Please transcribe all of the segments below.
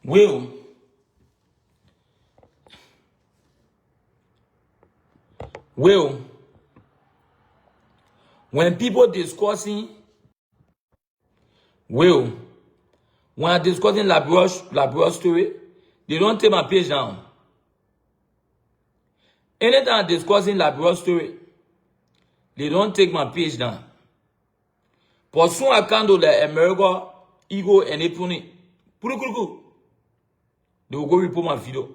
Will, when people discussing, when I'm discussing Labroche story, they don't take my page down. Anytime I'm discussing Labroche story, they don't take my page down. But soon I can't do the America, Ego, and Epuni. They will go report my video.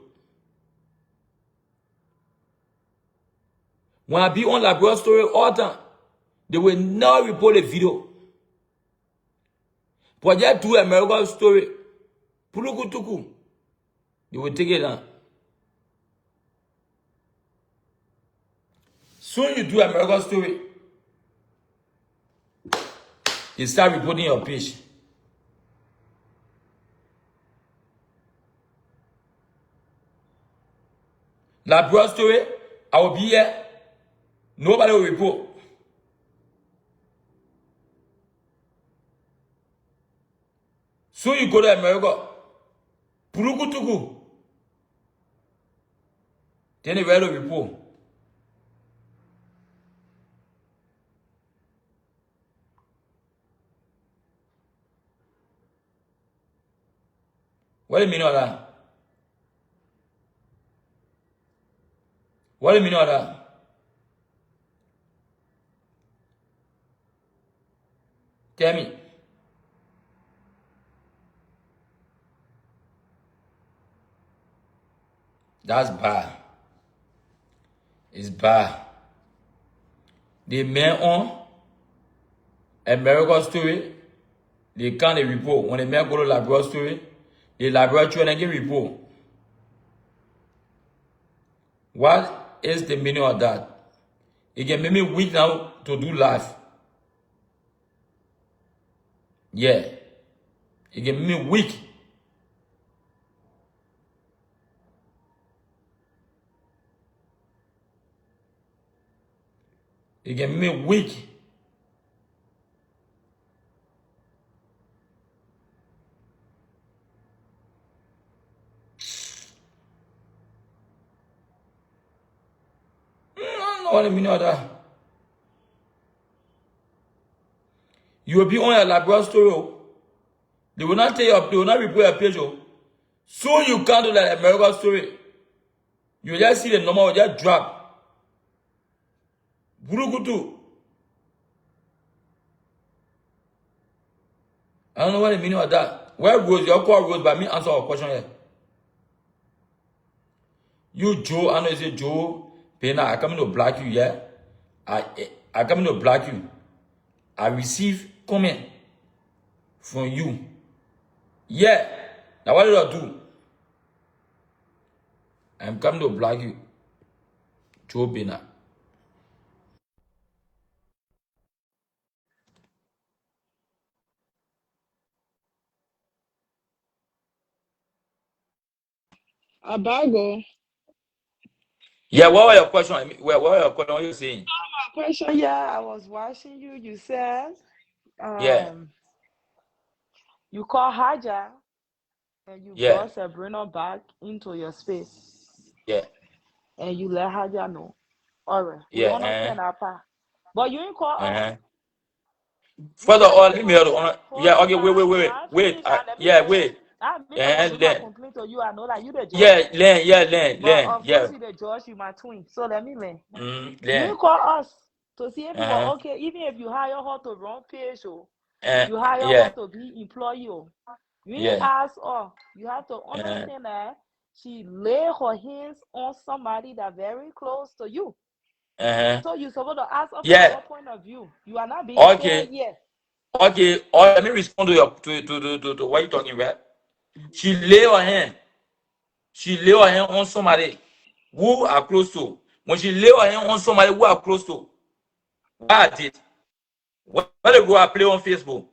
When I be on Labroche story all the time, they will now report a video. But just do America story, they will take it down. Soon you do America story, you start reporting your page. Labroche story, I will be here. Nobody will report. So you go to America, then they will report. What do you mean of that? What do you mean of that? Tell me. That's bad. It's bad. The men on America story, they can't report. When the men go to Labroche story, the laboratory and get report. What is the meaning of that? It can make me weak now to do life. Yeah. It can make me weak. It can make me weak. I don't know what the meaning of that. You will be on your Labroche story. They will not tell you, they will not report your page. Soon you can't do that American story. You just see the number will just drop. Burukutu. I don't know what the meaning of that. Where Rose, your call Rose, but me answer our question here. You Joe, I know you say Joe, Pena, I come to block you, yeah. I come to block you. I receive comment from you. Yeah. Now what did I do? I'm coming to block you. Joe Pena. Abago. Yeah, what was your question? What was your question? What are you saying? My question, yeah, I was watching you. You said, Yeah. you call Haja and you Yeah. brought Sabrina back into your space Yeah. and you let Haja know. All right, we Yeah. understand that part. But you didn't call us. Further You all, said let you me want yeah, hold okay, on. You wait, have wait. finished now. Let me Yeah, finish. wait. Me not gonna make my Then, complaint to you. I know that you the yeah, judge. But Len, of yeah. course you the judge, you my twin. So let me learn. You Len. didn't call us to see if you were okay, even if you hire her to run page or you hire her Yeah, to be employee. You didn't yeah. ask her. You have to understand that she lay her hands on somebody that very close to you. So you're supposed to ask her from Yeah. our point of view. You are not being fair Okay. here. Okay. Let me respond to your to what you're talking about. She lay her hand. She lay her hand on somebody who are close to. When she lay her hand on somebody who are close to, what I did? What they go and play on Facebook?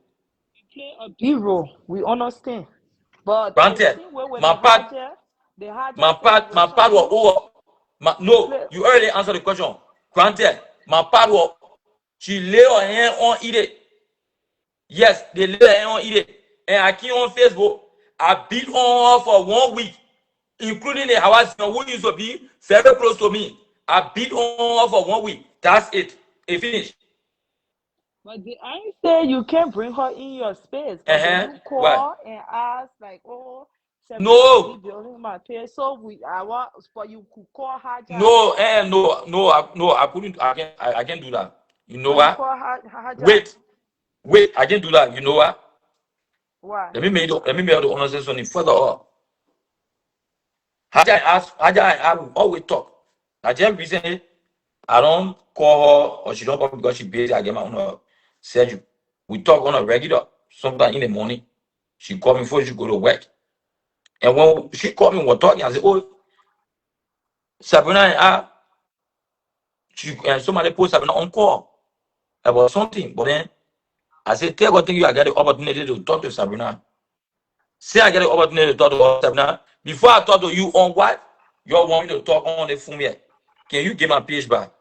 Play a big role. We understand. But the Granted, thing with my part, the Haja my part was situation, over. you No, play. you already answered the question. Granted, my part was she lay her hand on it. Yes, they lay her hand on it. And I came on Facebook. I beat on her for 1 week, including the house who used to be very close to me. I beat on her for 1 week. That's it. It finished. But I say you can't bring her in your space. But then you call and ask like, oh, no, building my page. So I want, but you could call her. No, I couldn't. I can't do that. You know what? Wait, I can't do that. You know what? Why? Let me make the honest something further up. I will always talk. I just recently, I don't call her or she don't call me because she busy. I get my own schedule. We talk on a regular. Sometimes in the morning, she call me before she go to work. And when she call me, we're talking. I say, oh, Sabrina and somebody post Sabrina on call about something. But then I said, tell God, thank you. I get the opportunity to talk to Sabrina. Say I get the opportunity to talk to Sabrina. Before I talk to you on what? You all want me to talk on the phone here. Can you give my page back?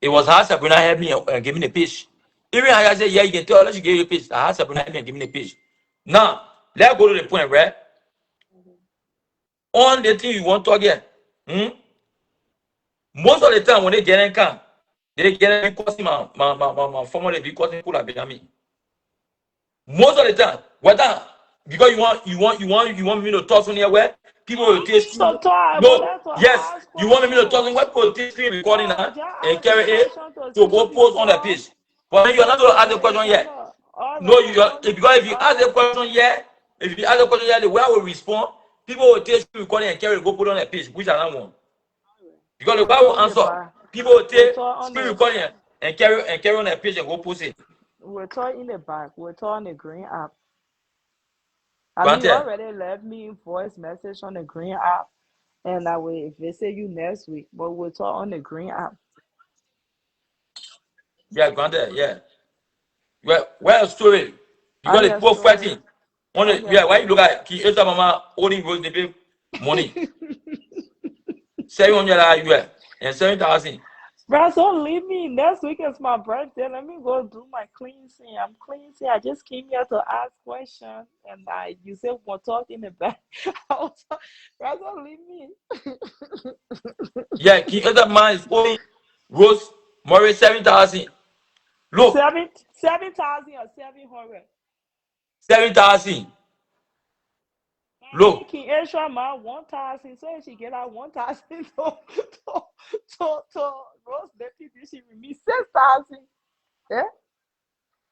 It was how Sabrina helped me and give me the page. Even I said, yeah, you can tell her she gave you the page. I had Sabrina help me and give me the page. Now, let's go to the point, right? On the thing you want to talk here. Most of the time when they get in camp, they get in costing my former they be costing people like me. Most of the time, whether because you want me to talk on here where people will taste no, yes, you want me to talk on where people will taste recording now and carry it to go post on the page. But then you're not going to ask the question yet. No, because if you ask the question yet, the way I will respond, people will taste recording and carry it, go put on the page, which I don't want. Because the Bible answer, people will take screen recording and carry on the page and go post it. We're talking in the back. We're talking the green app. Have you already left me voice message on the green app? And I will visit you next week. But we'll talk on the green app. Yeah, granted, yeah. Where a story? Because the people fighting. Why you look at Kieta Mama owning Rose the money? 700 US and 7,000. Russell, leave me. Next week is my birthday. Let me go do my cleansing. I'm cleansing. I just came here to ask questions, and you said we're talking in the back. Russell, leave me. Yeah, Kieta man is owing Rose Murray 7,000. Look, 7,000 or 700. 7,000. Look, King extra man 1,000. So if she get out 1,000 to Rose deputy, she will be 6,000. Yeah.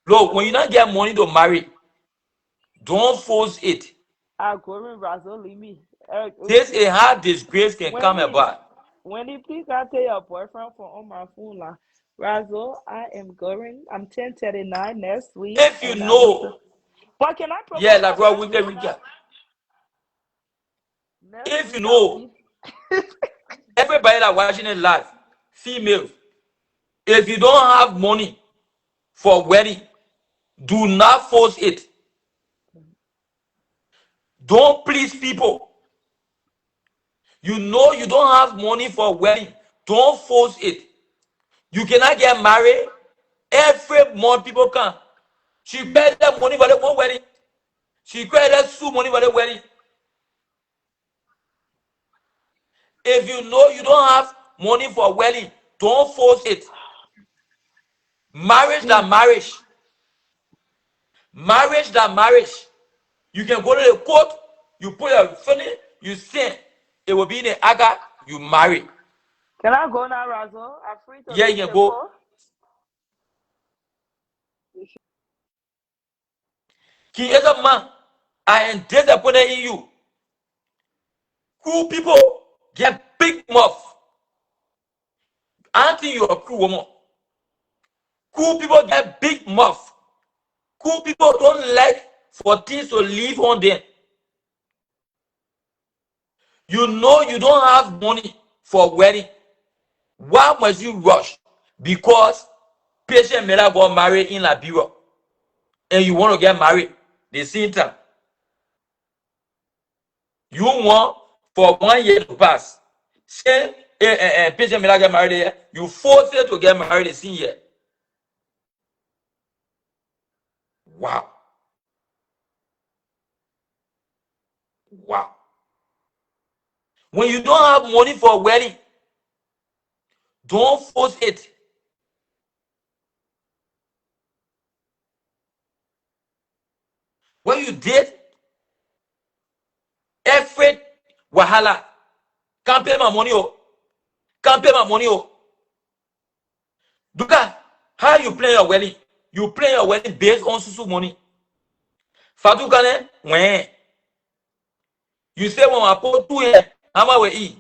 Look, when you don't get money to marry, don't force it. I'll go with Russell, leave me. This a hard disgrace can come about. When you please can tell your boyfriend for on my phone line. Razzle, I am going. I'm 10:39 next week. If you know, but can I propose? Yeah, like bro, we can recap. If you know, everybody that watching it live, female, if you don't have money for wedding, do not force it. Don't please people. You know you don't have money for wedding. Don't force it. You cannot get married. Every month people come. She paid that money for the one wedding. She paid that two money for the wedding. If you know you don't have money for wedding, don't force it. Marriage than marriage. Marriage than marriage. You can go to the court, you put your feeling, you sin. It will be in the aga, you marry. Can I go now, Razzle? I'm free to you can go. King is a man. I am disappointed in you. Cool people get big mouth. I think you're a cool woman. Cool people get big mouth. Cool people don't like for things to live on them. You know you don't have money for wedding. Why must you rush? Because patient Mela got married in Liberia and you want to get married the same time. You want for 1 year to pass. Say patient Mela get married there, you force her to get married the same year. Wow. Wow. When you don't have money for a wedding, don't force it. When you did, every wahala, can't pay my money, oh. Can't pay my money, oh. Duka, how you plan your wedding? You plan your wedding based on susu money. Fatukane, when you say when I put 2 here, how much we eat?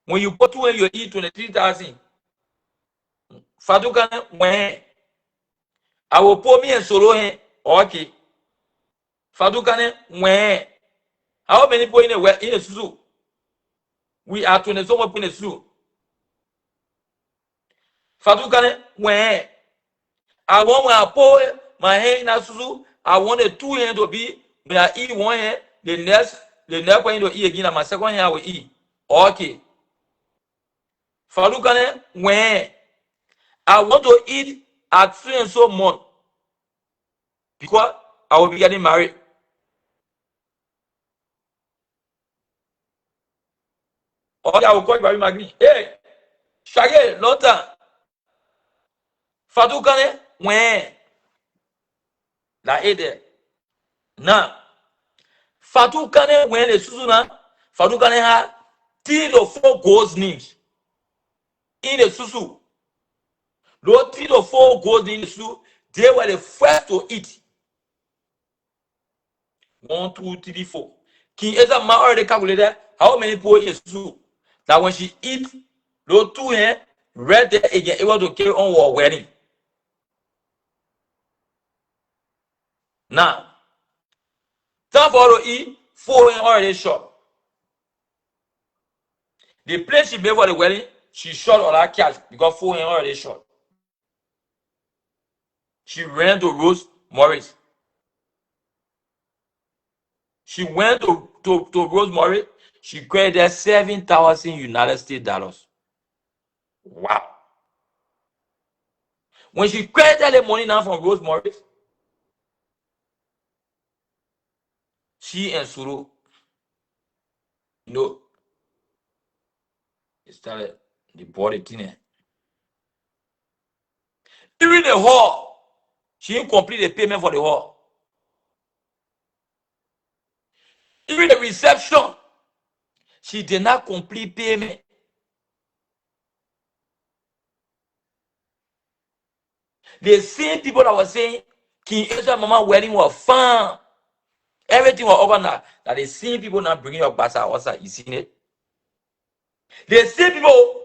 When you put 2 here, you eat 23,000. Fatukane, when I will put me and solo here, okay. Fatukane, when how many people in the susu? We are 20 so much in the susu. Fatukane, when I want when I pour my hand in a susu, I want the 2 hand to be when I eat 1 hand, the next one to eat again, and my second hand I will eat. Okay. Falukane, when I want to eat at 3 and so month, because I will be getting married. Okay, I will call you Barry Magni. Hey, Shaggy, Lota. Falukane, when la ede. Now, Fatukane when the Susuna, Fatukane had 3 to 4 goals names in the Susu. Those 3 to 4 goals in the Susu, they were the first to eat. 1, 2, 3, 4. King Esa Ma already calculated how many people in the Susu. That when she eat, those 2 here, right there again, able to carry on her wedding. Now, time for her to eat, 4 here already short. The place she made for the wedding, she short on her cash because 4 here already short. She ran to Rose Morris. She went to Rose Morris. She credited 7,000 United States dollars. Wow. When she credited the money now from Rose Morris, she and Suru, they started the body thing. During the hall, she didn't complete the payment for the hall. During the reception, she did not complete payment. The same people that were saying King Ezra Mama wedding was fun, everything was over now. That the same people now bringing your basa also, you seen it? The same people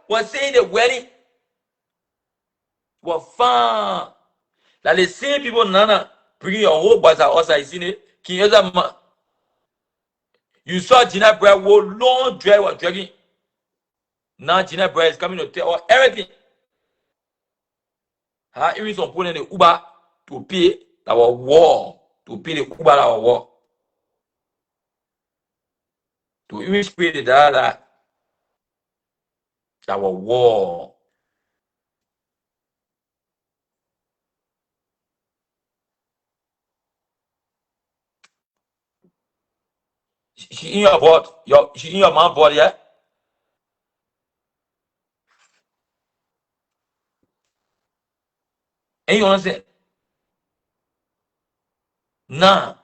were saying the wedding was fun. That the same people now bringing your whole basa also, you seen it? King Ezra Mama. You saw Gina Bread who long dread was dragging. Now Gina Bread is coming to tell everything. Her even some putting the Uber to pay our war. To pay the Uber our war. To even pay the dollar our war. She in your board. She in your man board, yeah? And you understand? Now,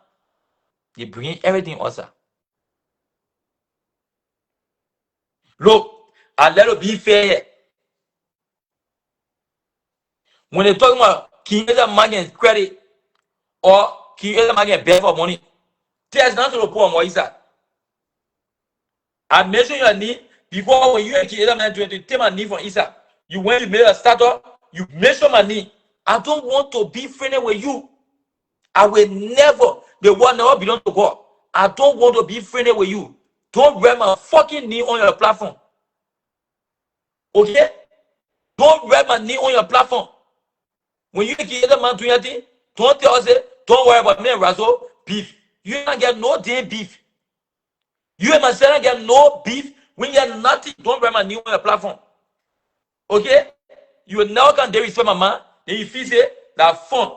they bring everything also. Look, a little be fair. When they talking about King Ezra Magan credit or King Ezra Magan beg for money, there's nothing to put on Moisa. I mention your need because when you and King Ezra Magan to take my knee from Isa, you went to make a startup, you mention my knee. I don't want to be friendly with you. I will never, the one never belong to God. I don't want to be friendly with you. Don't wear my fucking knee on your platform. Okay? Don't wear my knee on your platform. When you get the man doing your thing, don't tell us, don't worry about me and Razo, beef. You don't get no damn beef. You and my son get no beef. When you have nothing, don't wear my knee on your platform. Okay? You will now can they respect my man, then you feel say that fun.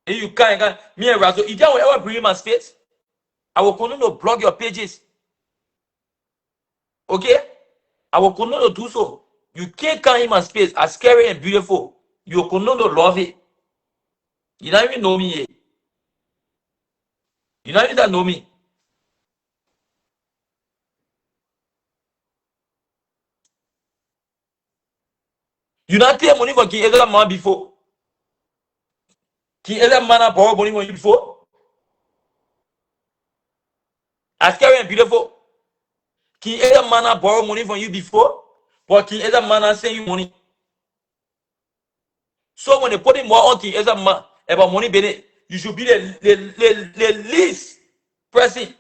And you can't, me and Razo, you don't ever bring in my space. I will continue to block your pages. Okay? I will continue to do so. You can't come in my space as scary and beautiful. You will continue to love it. You don't even know me yet. You don't even know me. You don't take money for King Ezra man before. King Ezra man have borrowed money from you before. As scary and beautiful. King Ezra man have borrowed money from you before. But King Ezra man has sent you money. So when they put in more on King Ezra man about money, you should be the least person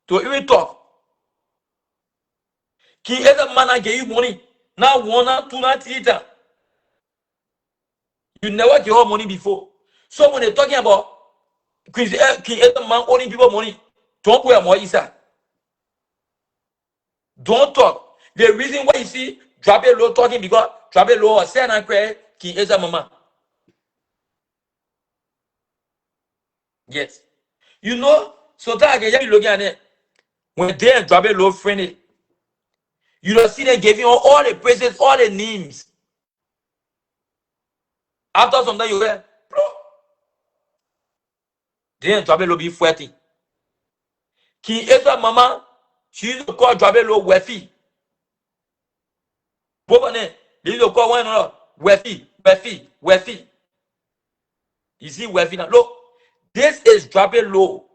to even talk. King Ezra man gave you money. Now 1, 2, 3 times. You never give her money before. So when they're talking about King Ezra man owing people money, don't put your money inside. Don't talk. The reason why you see Drabe Low talking because Drabe Low or saying and cry King Ezra mama. Yes. You know, so that again, you look at it. When they and Drabe Low friendly, you don't see them giving all the praises, all the names. After some time, you hear, bro, they and Drabe Low be fighting. King Ezra mama, she used to call Drabe Low Wefi. Both they used to call one another Wefi, Wefi, Wefi. You see Wefi now. Look, this is Drabe Low.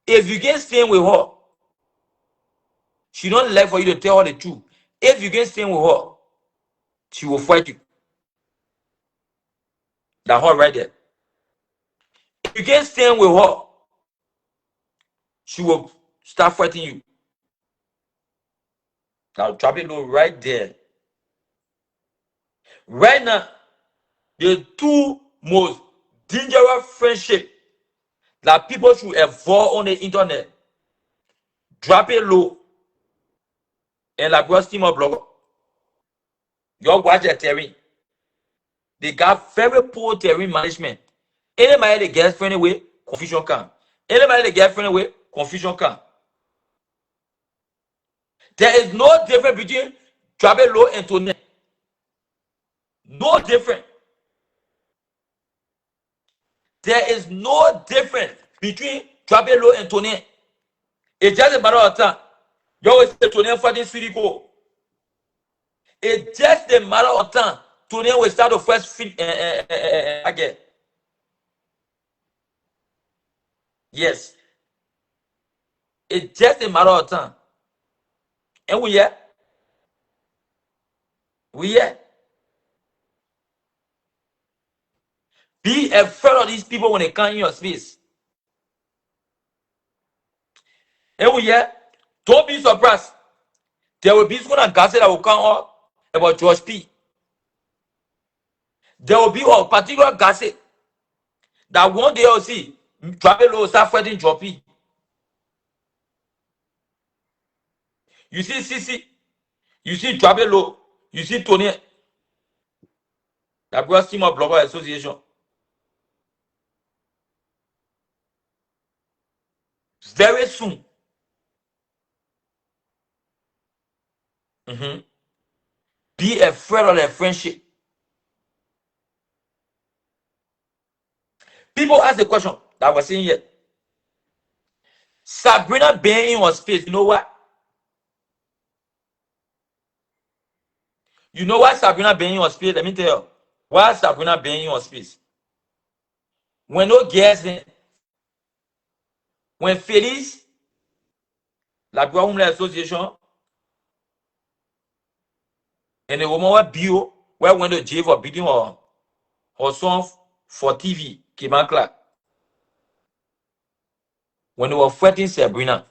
If you get staying with her, she don't like for you to tell her the truth. If you get staying with her, she will fight you. That her right there. If you get staying with her, she will start fighting you. Now drop it low right there. Right now, the two most dangerous friendship that people should avoid on the internet. Drop it low and like Ross team of blogger. Your watch a terrain. They got very poor terrain management. Anybody they get friendly with, confusion can. Anybody they get friendly with, confusion can. There is no difference between Travel Low and Tony. No difference. There is no difference between Travel Low and Tony. It's just a matter of time. You always say Tony fighting Sweetie Go. It's just a matter of time. Tony will start the first fit again. Yes. It's just a matter of time. And we here. We here. Be afraid of these people when they come in your space. And we here. Don't be surprised. There will be some gossip that will come up about George P. There will be a particular gossip that one day you'll see Travel will start fighting George P. You see CC, you see Travel, you see Tony, the Bros Team of Blogger Association. Very soon. Be afraid of their friendship. People ask the question that I was saying here. Sabrina being in her space, you know what? You know why Sabrina being in her space? Let me tell you. Why Sabrina being in her space? When no girls in, when Felice, la Bros Homeless Association, and the woman was bio, where went to jail for beating her son for TV, Kiman Clark. When they were fighting Sabrina,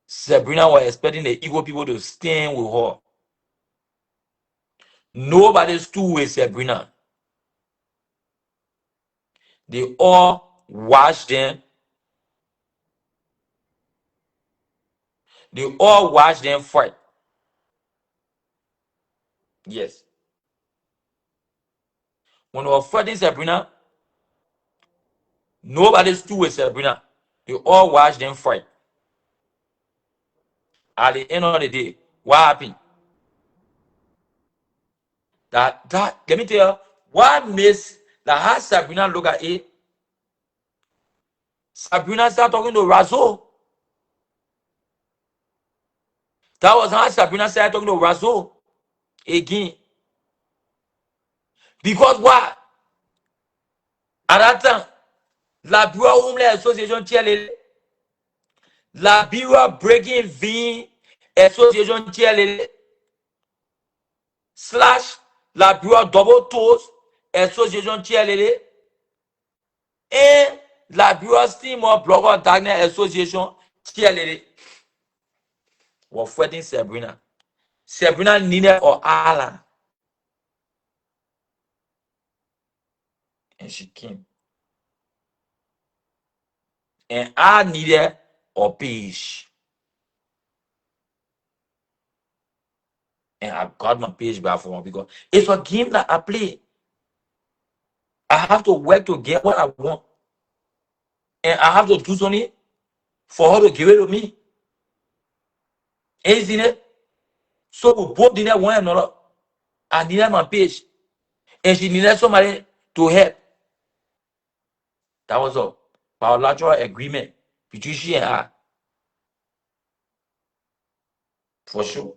Sabrina was expecting the evil people to stand with her. Nobody stood with Sabrina. They all watched them. They all watched them fight. Yes. When we were fighting Sabrina, nobody stood with Sabrina. They all watched them fight. At the end of the day, what happened? That let me tell you, what makes that how Sabrina look at it. Sabrina started talking to Razo. That was how Sabrina started talking to Razo again. Because what? At that time, la Bureau Homeland Association TLL, la Bureau Breaking V Association TLL, slash la Bureau Double Toes Association TLL, and la Bureau Steam or Blogger Darknet Association TLL. We're fighting Sabrina. Sabrina needed or Alan. And she came. And I needed or page. And I got my page back for her because it's a game that I play. I have to work to get what I want. And I have to do something for her to give it to me. Isn't it? So we both needed one another. I needed my page. And she needed somebody to help. That was a biological agreement between she and I. For sure.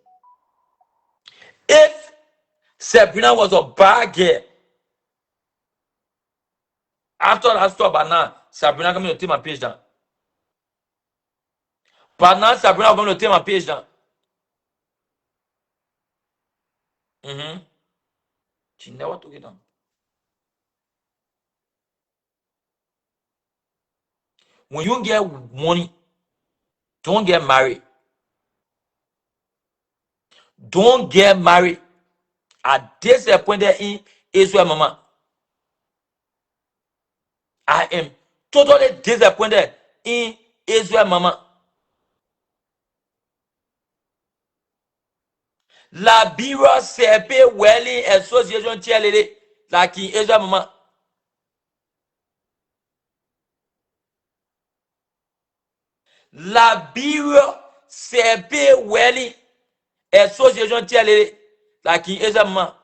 If Sabrina was a bad girl, after that stop, but now Sabrina coming to take my page down. But now Sabrina going to take my page down. She never took it down. When you get money, don't get married. Don't get married. I disappointed in Israel, mama. I am totally disappointed in Israel, mama. La Bureau CP Welling Association TLD, like in Israel, mama. La Bureau CP Welling Association TLD, like in Israel, mama.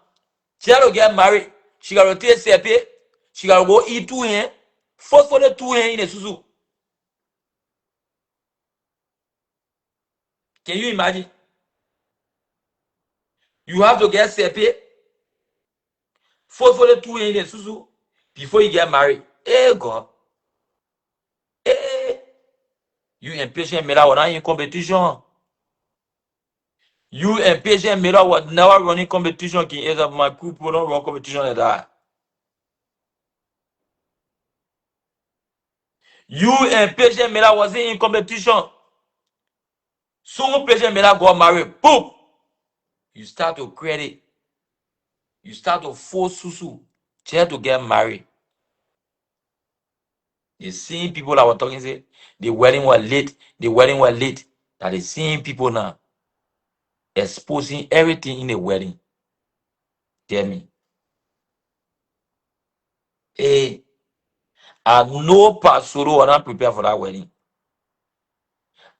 She got to get married. She got to take CP. She got to go eat 2 hands. First for the 2 hands in the Suzu. Can you imagine? You have to get CP. First for the 2 hands in the Suzu before you get married. Hey, God. Hey. You impatient made out in competition. You impatient made out never running competition. Can either my people don't run competition like that. You impatient made out was in competition. Soon patient made out got married. Boom. You start to credit. You start to force susu just to get married. The same people that were talking say the wedding was late. The wedding was late. That the same people now exposing everything in the wedding. Tell me. Hey, I know Pastor was not prepared for that wedding.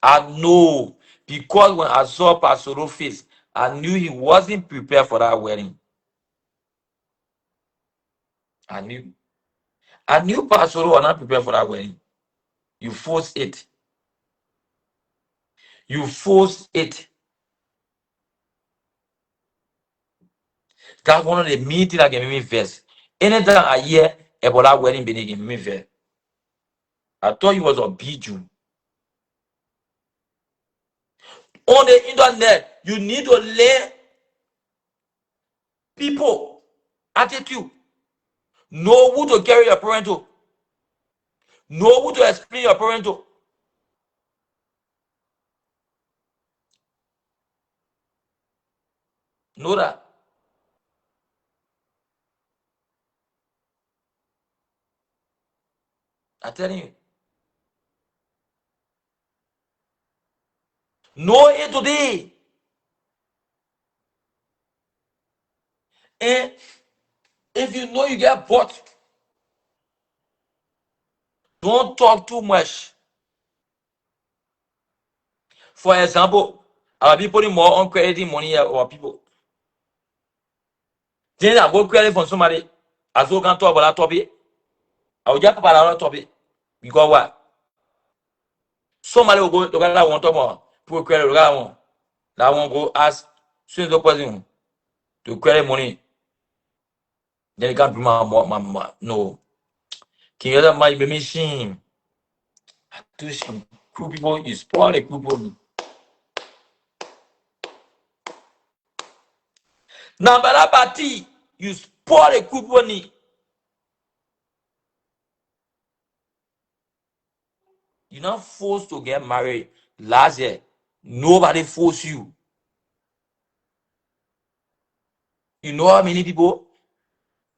I know because when I saw Pastor face, I knew he wasn't prepared for that wedding. I knew. I knew Pastor was not prepared for that wedding. You force it. You force it. That's one of the main things that can make me vex. Anytime I hear about that wedding, it can make me vex. I thought he was a bijou. On the internet, you need to learn people attitude. Know who to carry your parent to. Know who to explain your parent to. Know that. I'm telling you. Know it today. And If you know you get bought, don't talk too much. For example, our people putting more on crediting money here or people. Then I go credit from somebody. As well can talk about that topic. I will just talk about that topic. Because what? Somebody will go look at that one talk about put credit look at that one. That one go ask soon as the person to credit money. Then you can't do my no. Can you my machine? To some cool people, you spoil the cool people. Now, but that party, you spoil the cool people. You're not forced to get married last year. Nobody forced you. You know how many people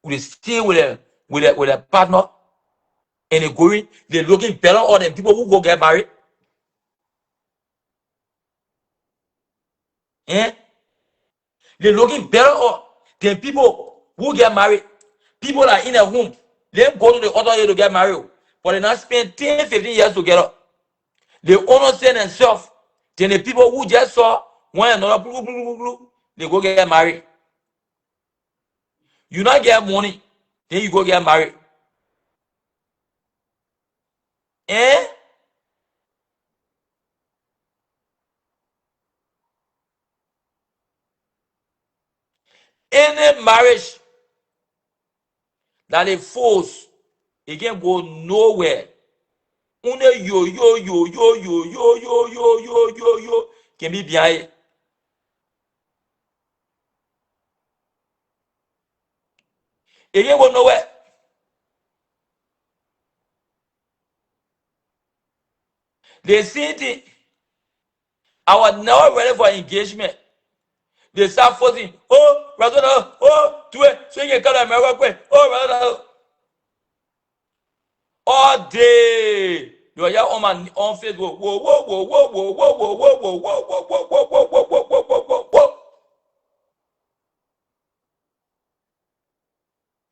will stay with a partner and they're looking better on than people who go get married. Eh? They're looking better on than people who get married. People are in a home. They go to the other year to get married. But they not spend 10, 15 years together. They honor themselves than the people who just saw one another. They go get married. You not get money, then you go get married. Eh? Any marriage that is forced, it can go nowhere. Only yo can be behind. It can go nowhere. They see it. I was never ready for engagement. They start forcing. Oh, brother, oh, do it. So you can come to America quick. Oh, brother, all day. You are here on Facebook. Whoa, whoa, whoa, whoa, whoa, whoa, whoa, whoa, whoa, whoa, whoa, whoa, whoa, whoa, whoa, whoa, whoa, whoa, whoa, whoa.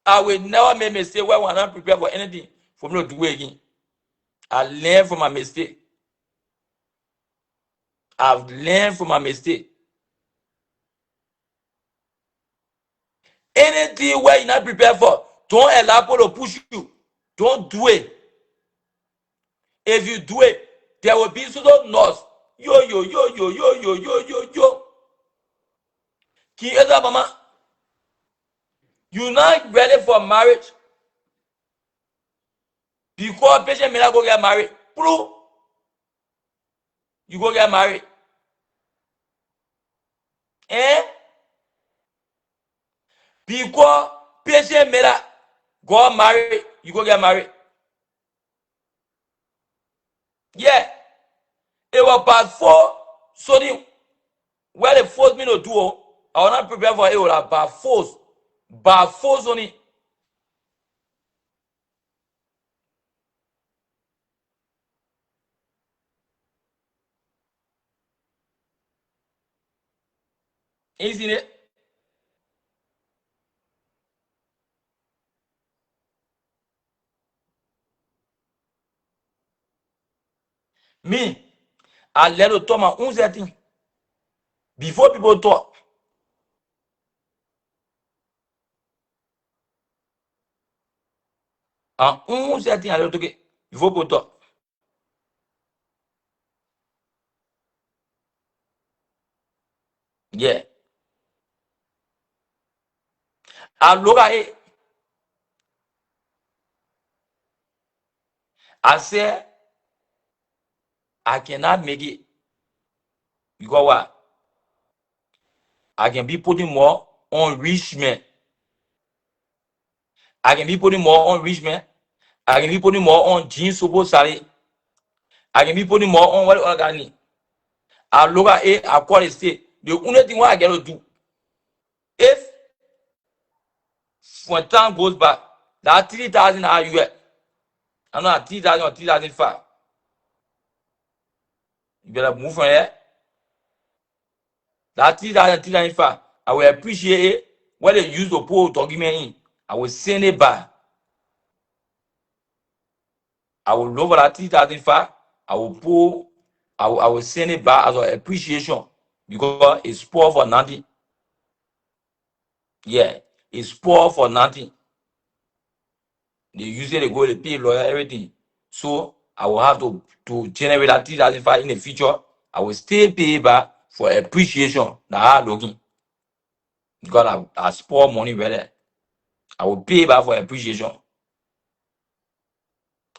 I will never make a mistake where I'm not prepared for anything for me to do it again. I learn from my mistake. I've learned from my mistake. Anything where you're not prepared for, don't allow people to push you. Don't do it. If you do it, there will be sort of loss. Yo. Mama, you're not ready for marriage because patient may not go get married. Prove you go get married. Eh? Because patient may not go married, you go get married. Yeah. It was part 4. So where they forced me to do, I was not prepared for it. It was by force. By force only. Isn't it? Me, I let to talk my own setting before people talk. And own setting I let to get before people talk. Yeah. I look at it. I say I cannot make it. Because what? I can be putting more on enrichment. I can be putting more on enrichment. I can be putting more on jeans support salary. I can be putting more on what other guy need. I look at it, I call it state. The only thing what I get to do, if when time goes back, that 3,000 are you get. I know 3,000 or 3,005. You better move from here. That 3,000, 3,005. I will appreciate it when they use the pool to give me in. I will send it back. I will look for that 3,500. I will pull. I will send it back as an appreciation because it's poor for nothing. Yeah, it's poor for nothing. They usually go to pay lawyer everything. So I will have to generate that 3,500 in the future. I will still pay back for appreciation. Now I'm looking because I spoil money with it. I will pay back for appreciation.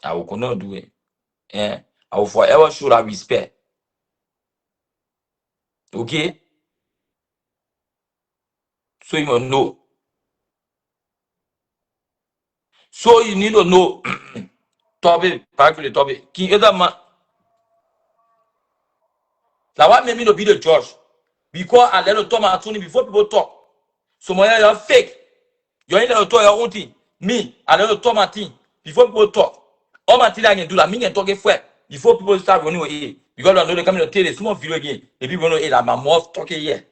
I will not do it. Yeah. I will forever show that respect. Okay? So you must know. So you need to know topic, back to the topic. King either man. Now what made me to be the judge? Because I let the talk my attorney before people talk. So my you're fake. You're in the talk your own thing. Me, I let the talk my thing before people talk. All my thing I can do that. Me can talk it before people start running away. Because I know they come to tell a small video again. The people know that my mouth talking here.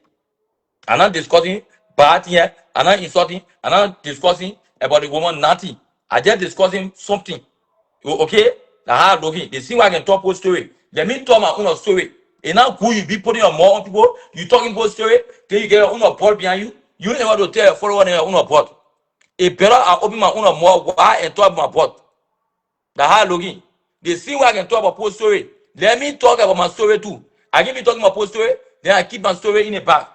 I'm not discussing bad here. I'm not insulting. I'm not discussing about the woman nothing. I just discussing something. Okay? Now how looking? They see why I can talk post story. Let me talk my own story. And now who you be putting on more on people, you talking post story, then you get your own report behind you. You ain't want to tell your follower your own report. It better I open my own more why and talk about my report. Now how looking? They see why I can talk about post story. Let me talk about my story too. I can be talking about post story, then I keep my story in the back.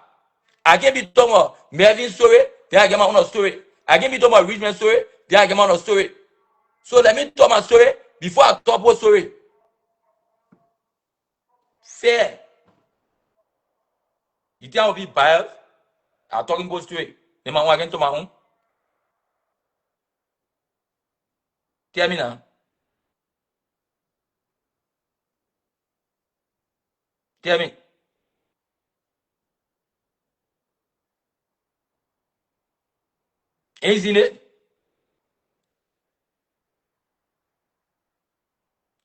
I can be talking about Melvin's story, then I get my own story. I can be talking about Richmond's story, then I get my own story. So let me talk my story before I talk about story. Fair. You think I will be biased? I'm talking about story. Then my own again to my own. Tell me now. Tell me. Ain't seen it?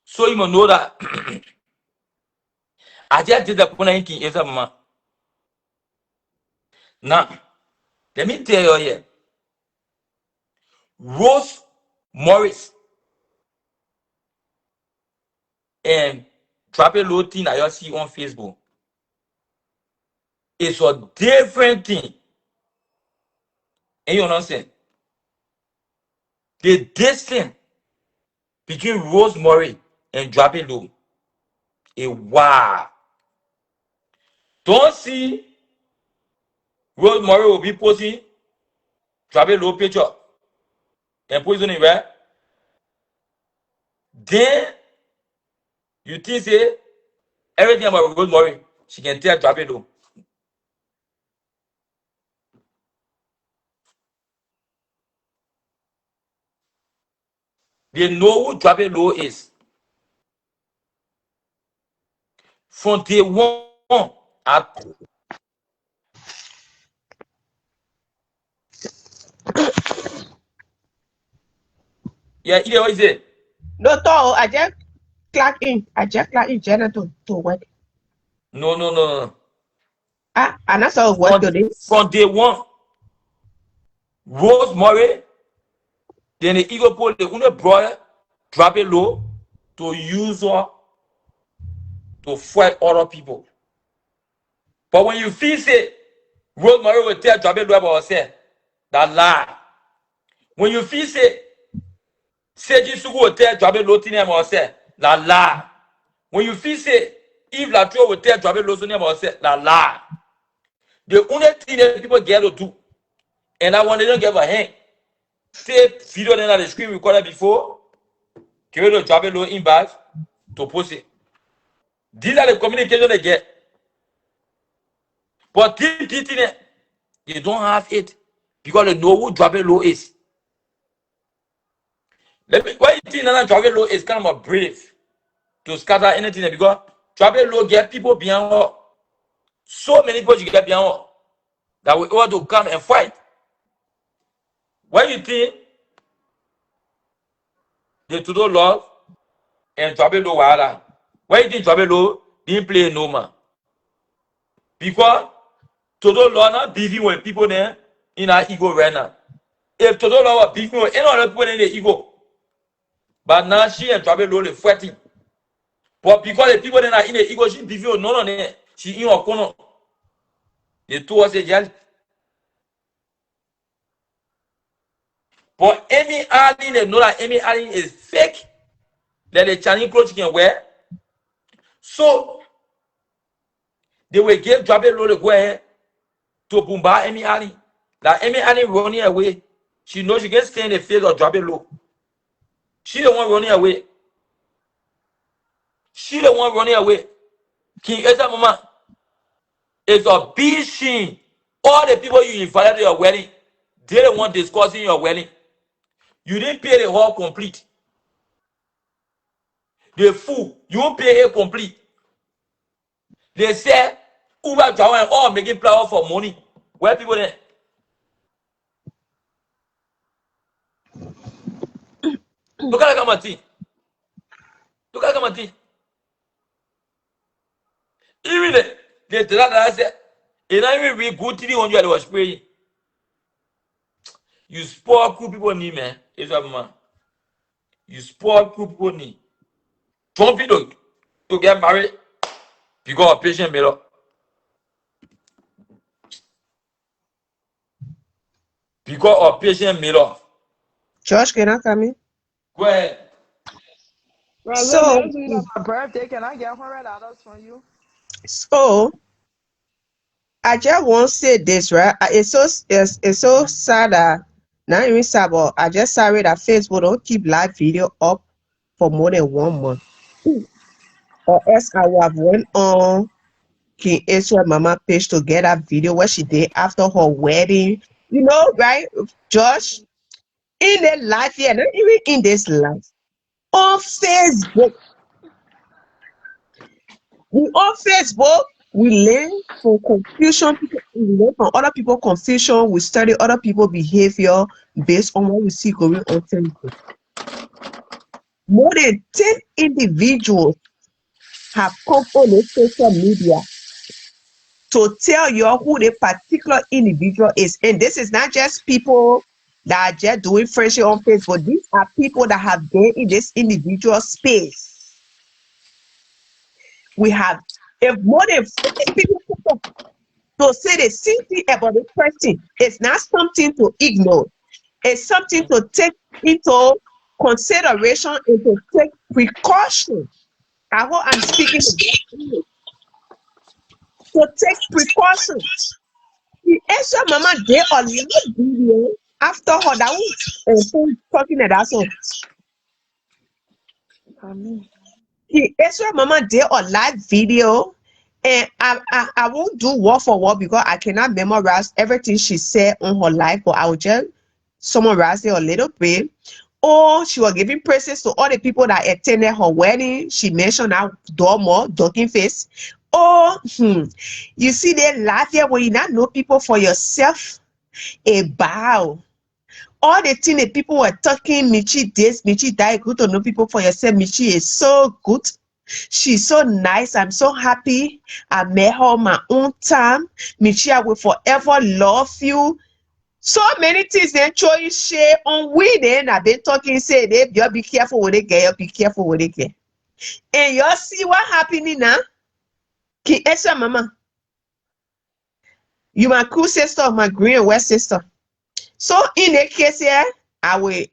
So you must know that I just did the point in is a man. Now, let me tell you here. Rose Morris and Trappy Low thing I just see on Facebook. It's a different thing. And you understand? The distance between Rose Morris and Trappy Low is wow. Don't see Rose Morris will be posting Trappy Low picture and posting it right. Then you think say everything about Rose Morris, she can tell Trappy Low. They know who Trappy Low is. From day one at yeah, either what is it? No, though, I just clock in. I just clock in Jenna to work. No. And I saw work today. From day one, Rose Murray, then the ego put the only brother, drop it low to use her to fight other people. But when you feel say Rose Murray will tell drop it low about herself, that lie. When you feel say Seji Sugu will tell drop it low to name herself, that lie. When you feel say Eve Latro will tell drop it low to name herself, that lie. The only thing that people get to do, and I want they don't give a hand. Take video then at the screen recorded before, give it to drop it low inbox to post it. These are the communication they get. But this they don't have it because they know who drop it low is. Why you think that drop it low is kind of brave to scatter anything because drop it low get people behind her. So many people you get behind her that we want to come and fight. Why you think they to do love and drop it low wahala? Why you think drop it low didn't play no man? Because Todo law not beefing with people there in our ego right now. If Toto Law beef me, any other people in the ego. But now she and trouble low the fighting. But because the people that are in the ego, she beef you, no, she in your corner. The two was a jail. But Amy Allen, they know that Amy Allen is fake. That the Chinese clothes can wear. So they will give trouble low the go ahead to Bumba Amy Allen. That Amy Allen running away. She knows she can stay in the field or drop it low. She the one running away. She the one running away. King Esther Mama is a big shame. All the people you invited to your wedding, they the one discussing your wedding. You didn't pay the hall complete. The fool, you won't pay it complete. They say, Uber Jawa and all making flower for money. Where people there? Look at the committee. Look at the committee. Even they tell that I said, it ain't even be good to the one you was praying. You spoil cool people need, man. It's a man. You spoil cool people need. Don't be to get married because of patient mirror. Because of patient mirror. Josh, can I come in? Go ahead. So, next week on my birthday, can I get $100 from you? So I just want to say this, right? It's so sad that not even sad, but I just sorry that Facebook don't keep live video up for more than 1 month. Or else I would have went on King Israel Mama page to get that video what she did after her wedding. You know, right? Josh, in the life here, not even in this life. On Facebook. On Facebook, we learn from confusion, we learn from other people's confusion, we study other people's behavior based on what we see going on Facebook. More than 10 individuals have come on the social media to tell you who the particular individual is. And this is not just people that are just doing friendship on Facebook. These are people that have been in this individual space. We have more than 40 people to say the same thing about the person. It's not something to ignore. It's something to take into consideration and to take precaution. I hope I'm speaking to take precaution. The Esther Mama did a live video after her that was talking at that song. The Esther Mama did a live video. And I won't do word for word because I cannot memorize everything she said on her life, but I will just summarize it a little bit. Oh, she was giving praises to all the people that attended her wedding. She mentioned that Dormo, Ducking Face. Oh, you see, they laugh here when you not know people for yourself. A bow. All the things that people were talking, Michi this, Michi that, good to know people for yourself. Michi is so good. She's so nice. I'm so happy I met her on my own time. Michi, I will forever love you. So many things they show you share on we then I've been talking, say they be careful with it, girl, be careful with it, girl. And you see what happening now? Ki Esther Mama. You my cool sister, my green and west sister. So in that case here, I will,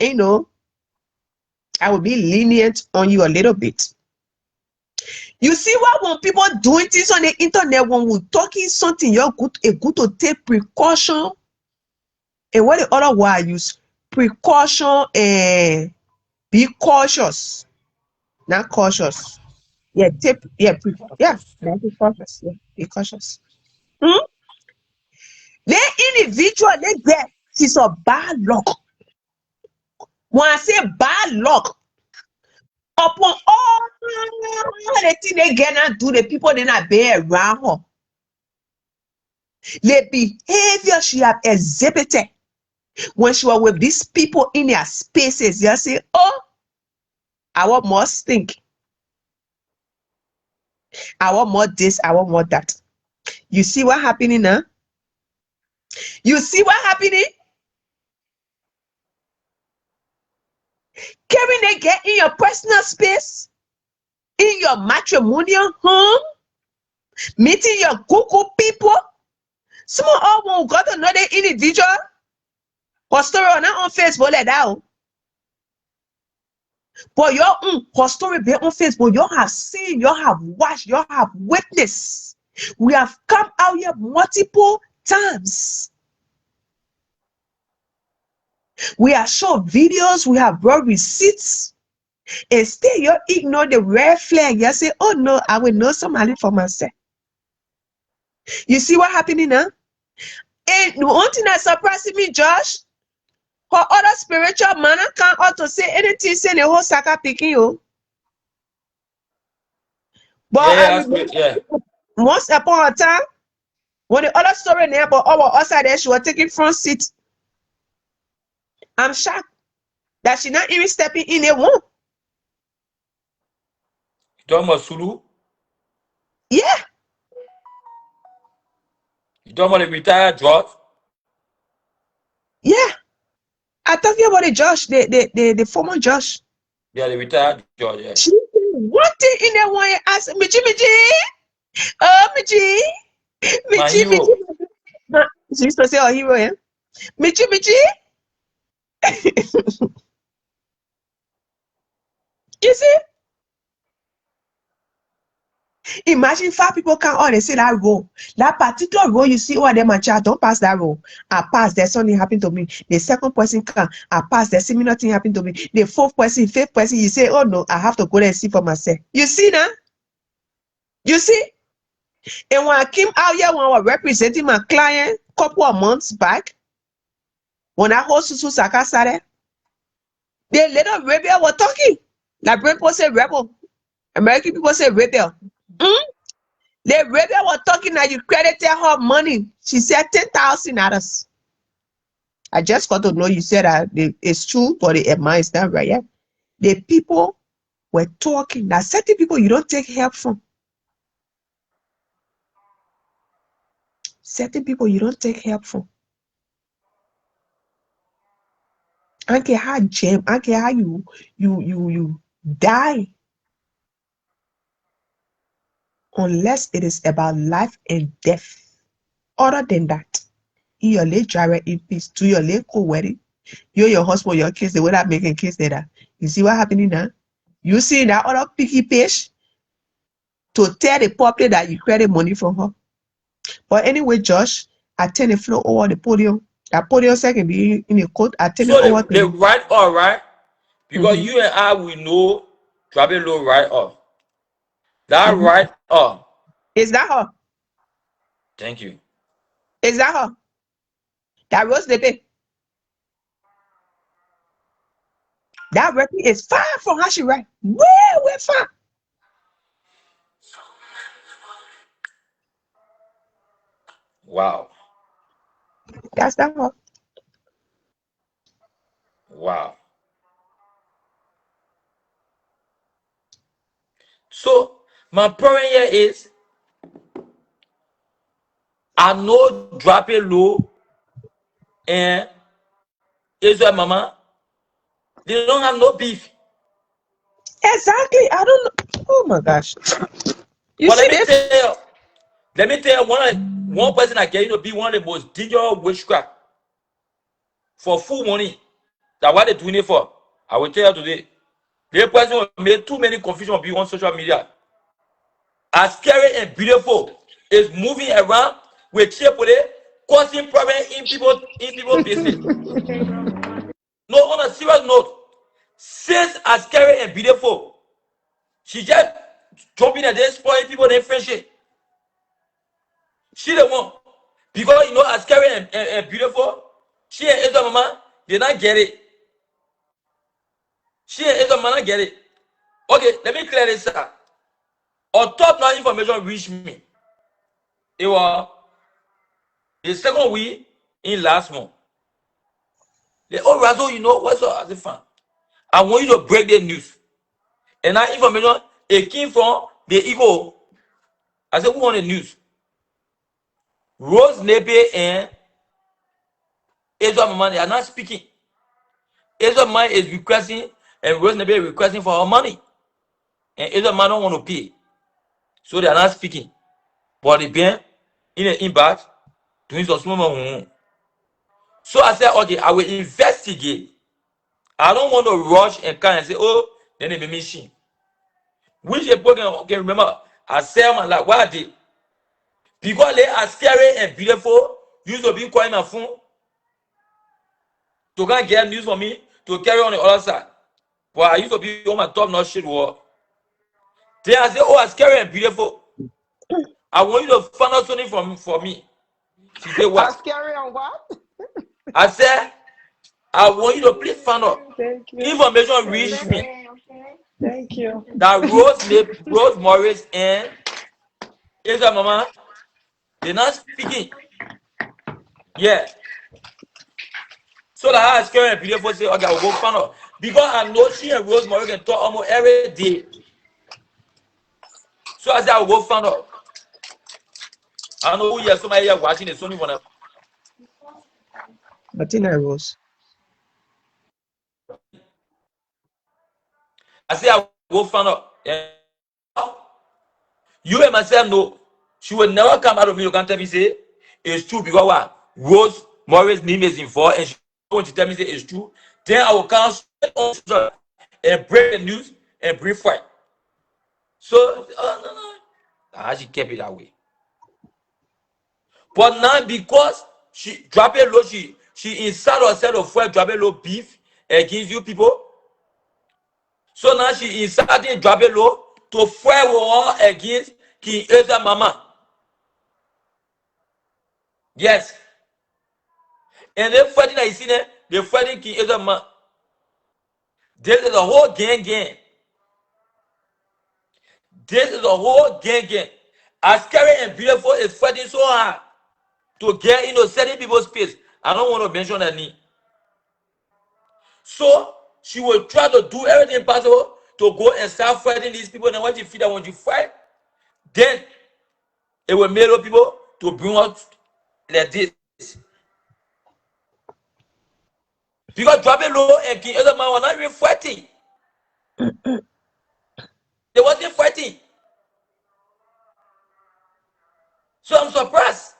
I will be lenient on you a little bit. You see what when people doing things on the internet, when we're talking something, you're good to take precaution. And what the other word I use? Precaution and be cautious. Not cautious. Yeah, be cautious. Yeah, be cautious. The individual they get is a bad luck. When I say bad luck, upon all the things they get and do, the people they not be around her. The behavior she have exhibited when she was with these people in their spaces, you say, oh, I want more stink. I want more this, I want more that. You see what happening now? You see what happening? Carrying a girl in your personal space, in your matrimonial home, meeting your Google people. Some of them got to know the individual. Her story on Facebook like that. But your her story be on Facebook. You have seen, you have watched, you have witnessed. We have come out here multiple times. We have shown videos, we have brought receipts. And still you ignore the red flag. You say, oh no, I will know somebody for myself. You see what happening now? And the one thing that surprised me, Josh, her other spiritual man can't ought to say anything, say the whole sucker picking you. But I remember once upon a time, when the other story there, but our outside there, she was taking front seat. I'm shocked that she not even stepping in a womb. You talking about Sulu? Yeah. You talking about the retired George? Yeah. I'm talking about the Josh, the former Josh. Yeah, the retired George, yeah. She one thing in there one ask Michi. Oh Michi. Michi. She used to say our hero, yeah. Michi. You see? Imagine 5 people can all they say that row. That particular row, you see all them and chat, don't pass that row. I pass, there's something happened to me. The second person can, I pass, there's similar thing happened to me. The fourth person, fifth person, you say, oh no, I have to go there and see for myself. You see now? You see? And when I came out here, when I was representing my client a couple of months back, when I host Susu Saka started, the little rebel were talking. Like people say rebel. American people say rebel. The rebel was talking that you credited her money. She said $10,000. I just got to know you said that it's true, but the amount is not right. Yeah? The people were talking that certain people you don't take help from. Certain people you don't take help from. I don't care how jam, I don't care how you die. Unless it is about life and death. Other than that, in your late driver in peace, to your late co-wedding, you, your husband, your kids, they without making kids there. You see what happening now? You see that other picky page to tell the public that you credit money from her. But anyway, Josh, I turn the floor over the podium. That podium second be in the court. I turn it over to the right or right? Because you and I will know travel low right or. That right or. Is that her? Thank you. Is that her? That Rose they pay. That record is far from how she write. Way far. Wow. That's that one. Wow. So my point here is I know drop it low and Israel mama, they don't have no beef. Exactly. I don't know. Oh my gosh. You But see this? let me tell you one person that get you to be one of the most dangerous witchcraft for full money. That what they doing it for. I will tell you today. The person made too many confusion be on social media. As scary and beautiful is moving around with Chipole, causing problems in people's business. No, on a serious note, since as scary and beautiful, she just jumping and then spoiling people their friendship. She the one. Because you know, as scary and beautiful, she and Ezra Mama did not get it. She and Ezra Mama get it. Okay, let me clear this up. On top now information reached me. It was the second week in last month. They, oh Razo, you know what's up as a fan? I want you to break the news. And that information it came from the Igbo. I said, who on the news? Rose Nebe and Ezra Mama, they are not speaking. Ezra Mama is requesting and Rose Maybe requesting for her money. And either man don't want to pay. So they are not speaking. But they been in an impact doing some small. So I said, okay, I will investigate. I don't want to rush and come and say, oh, then they be missing. Which people can remember, I said, man, like, why did? Because they are scary and beautiful. Used to be calling my phone to go and get news for me to carry on the other side. But I used to be on my top notch shit war. Then I say, oh, I'm scary and beautiful. I want you to find out something for me. She said, what? Scary on what? I said, I want you to please find out. Thank you. Information reached me Thank you. that Rose Morris and Israel Mama, they're not speaking. Yeah. So that I asked Karen and beautiful say, okay, I'll go find out. Because I know she and Rose Morris can talk almost every day. So I said, I'll go find out. I know who here, somebody here watching the Sony one. But in a Rose. I said, I'll go find out. Yeah. You and myself know she will never come out of me. You can't tell me say it's true because what? Rose Morris name is involved and she going to tell me say it's true. Then I will come straight on and break the news and brief fight. So no. I she kept it that way. But now because she drop a low, she inside herself of fuel, drop a low beef against you people. So now she inside drop a low to fuel war against King Ezra Mama. Yes. And they're fighting that you see there, they're fighting King Ezra Mama. This is a whole gang. This is a whole gang. As scary and beautiful is fighting so hard to get into certain people's space. I don't want to mention that name. So she will try to do everything possible to go and start fighting these people. And when you feel that when you fight, then it will make other people to bring out like this. Because Drabe Low and King Elder Man were not even fighting. They wasn't fighting. So I'm surprised.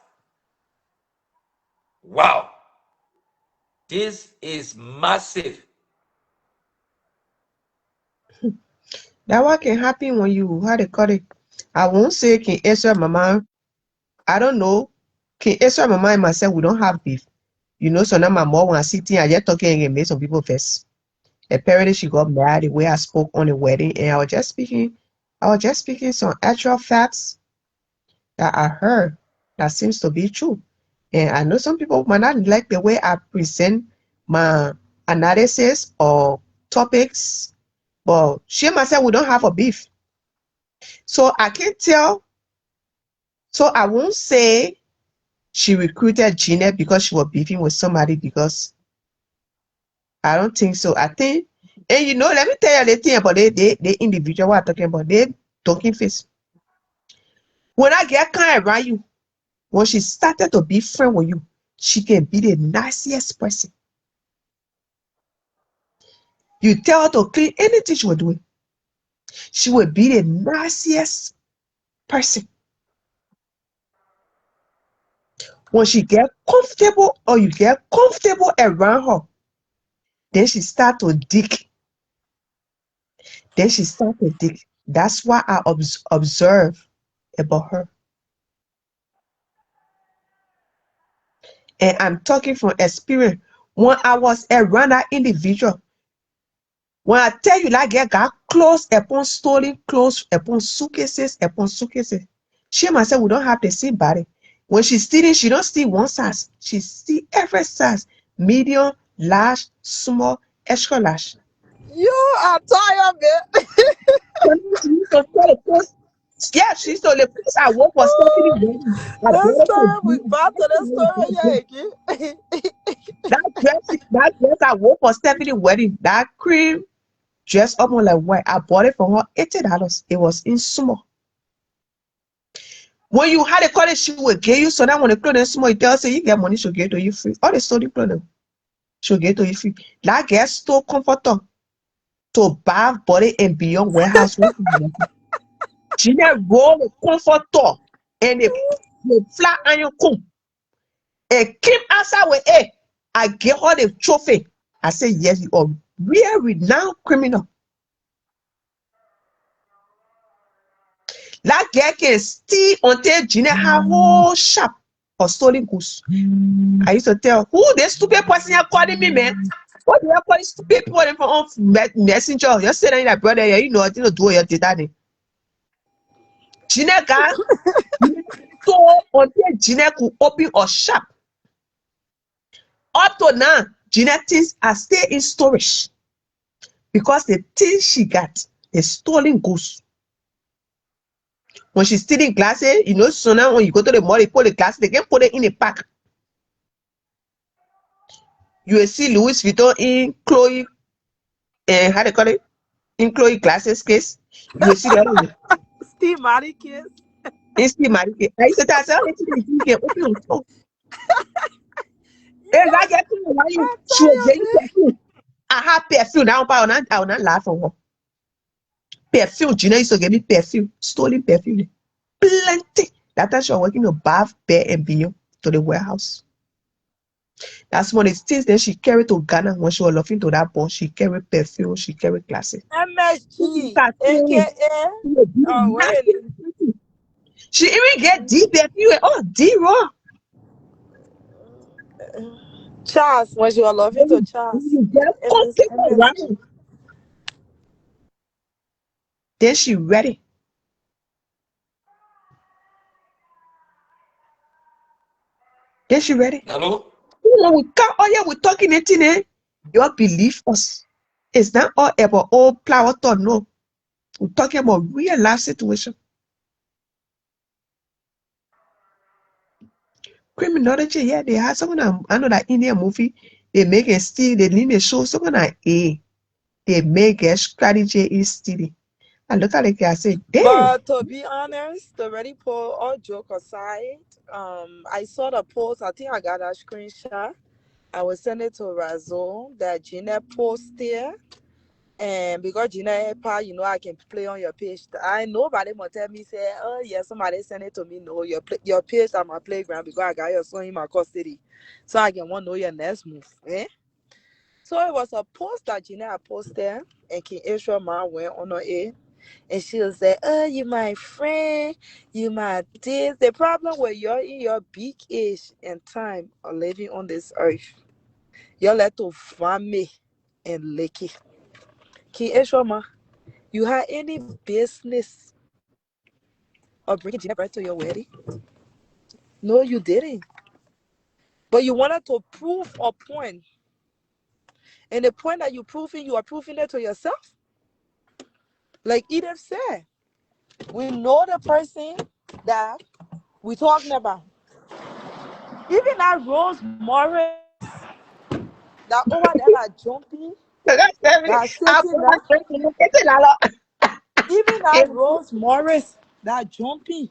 Wow. This is massive. That what can happen when you how they call it. I won't say King Ezra Mama. I don't know. King Ezra Mama and myself, we don't have beef. You know, so now my mom when I sit here, I just talking and made some people first. Apparently she got mad the way I spoke on the wedding, and I was just speaking some actual facts that I heard that seems to be true. And I know some people might not like the way I present my analysis or topics, but she and myself, we don't have a beef. So I can't tell. So I won't say she recruited Jeanette because she was beefing with somebody, because I don't think so. I think, and you know, let me tell you the thing about they individual what I'm talking about. They talking face. When I get kind around you, when she started to be friend with you, she can be the nastiest person. You tell her to clean anything she will do it. She will be the nastiest person. When she get comfortable or you get comfortable around her, then she start to dig. That's why I observe about her. And I'm talking from experience. When I was around that individual, when I tell you that girl got clothes upon stolen clothes, upon suitcases, she myself, we don't have the same body. When she's stealing, she don't steal one size. She steal every size. Medium, large, small, extra large. You are tired, man. Yeah, she stole the place I work for Stephanie wedding. This story, we back to this story, yeah, again. That dress I wore for Stephanie wedding, that cream dress almost like white. I bought it from her $80. It was in small. When you had a college, she would give you, so now when the clothes is small, you tell her, say you get money, she'll give to you free. All the stolen clothes, she'll give to you free. That girl stole comforter. to Bath Body and Beyond warehouse. Gina roll the comforter and the flat iron comb. And came outside with it. I gave her the trophy. I said, yes, you are real renowned criminal. That girl can steal until Gina her whole shop of stolen goods. I used to tell who this stupid person you're calling me, man. What do you call stupid people on messenger? You're saying that brother, you know, I didn't do your did. Gina got so until Gina could open a shop. Up to now, Gina things are still in storage because the things she got is stolen goods. When she's stealing glasses, you know, so now when you go to the mall, they put the glasses, they can put it in a pack. You will see Louis Vuitton in Chloe, how they call it? In Chloe glasses case. You will see the other one. Steve Marty kids. In Steve Marty case. I used to tell her, you can open your phone. And I get to why you she was getting perfume. I have perfume now, but I will not laugh on her. Perfume, Gina used to give me perfume, stolen perfume. Plenty. That time she was working in Bath, Bed and Beyond to the warehouse. That's one of the things that she carried to Ghana when she was laughing to that boss. She carried perfume, she carried glasses. MSG, aka. Oh, really? She even get D perfume. Oh, D raw. Charles, when she was laughing to Charles. Then she ready. Then she ready. Hello? When we come, oh yeah, we're talking anything, eh? You believe us. It's not all about old flower thought, no. We're talking about real life situation. Criminology, yeah, they have someone. I know that Indian movie, they make a steal, they need a show someone like A. They make a strategy is stealing. I look at it, I say, damn. But to be honest, to already put all joke aside, I saw the post. I think I got a screenshot. I will send it to Razzo that Gina posted. And because Gina, you know, I can play on your page. I nobody will tell me, say, oh, yeah, somebody send it to me. No, your page at my playground because I got your son in my custody. So I can want to know your next move. Eh? So it was a post that Gina posted, and King Israel man went on it. And she was like, oh, you my friend, you my this. The problem with you're in your big age and time of living on this earth, you're let to vomit and lick it. King Eshoma, you had any business of bringing Gina Brett to your wedding? No, you didn't. But you wanted to prove a point. And the point that you are proving it to yourself. Like Edith said, we know the person that we're talking about. Even that Rose Morris, that over there, that jumping, that shaking, even that Rose Morris, that jumping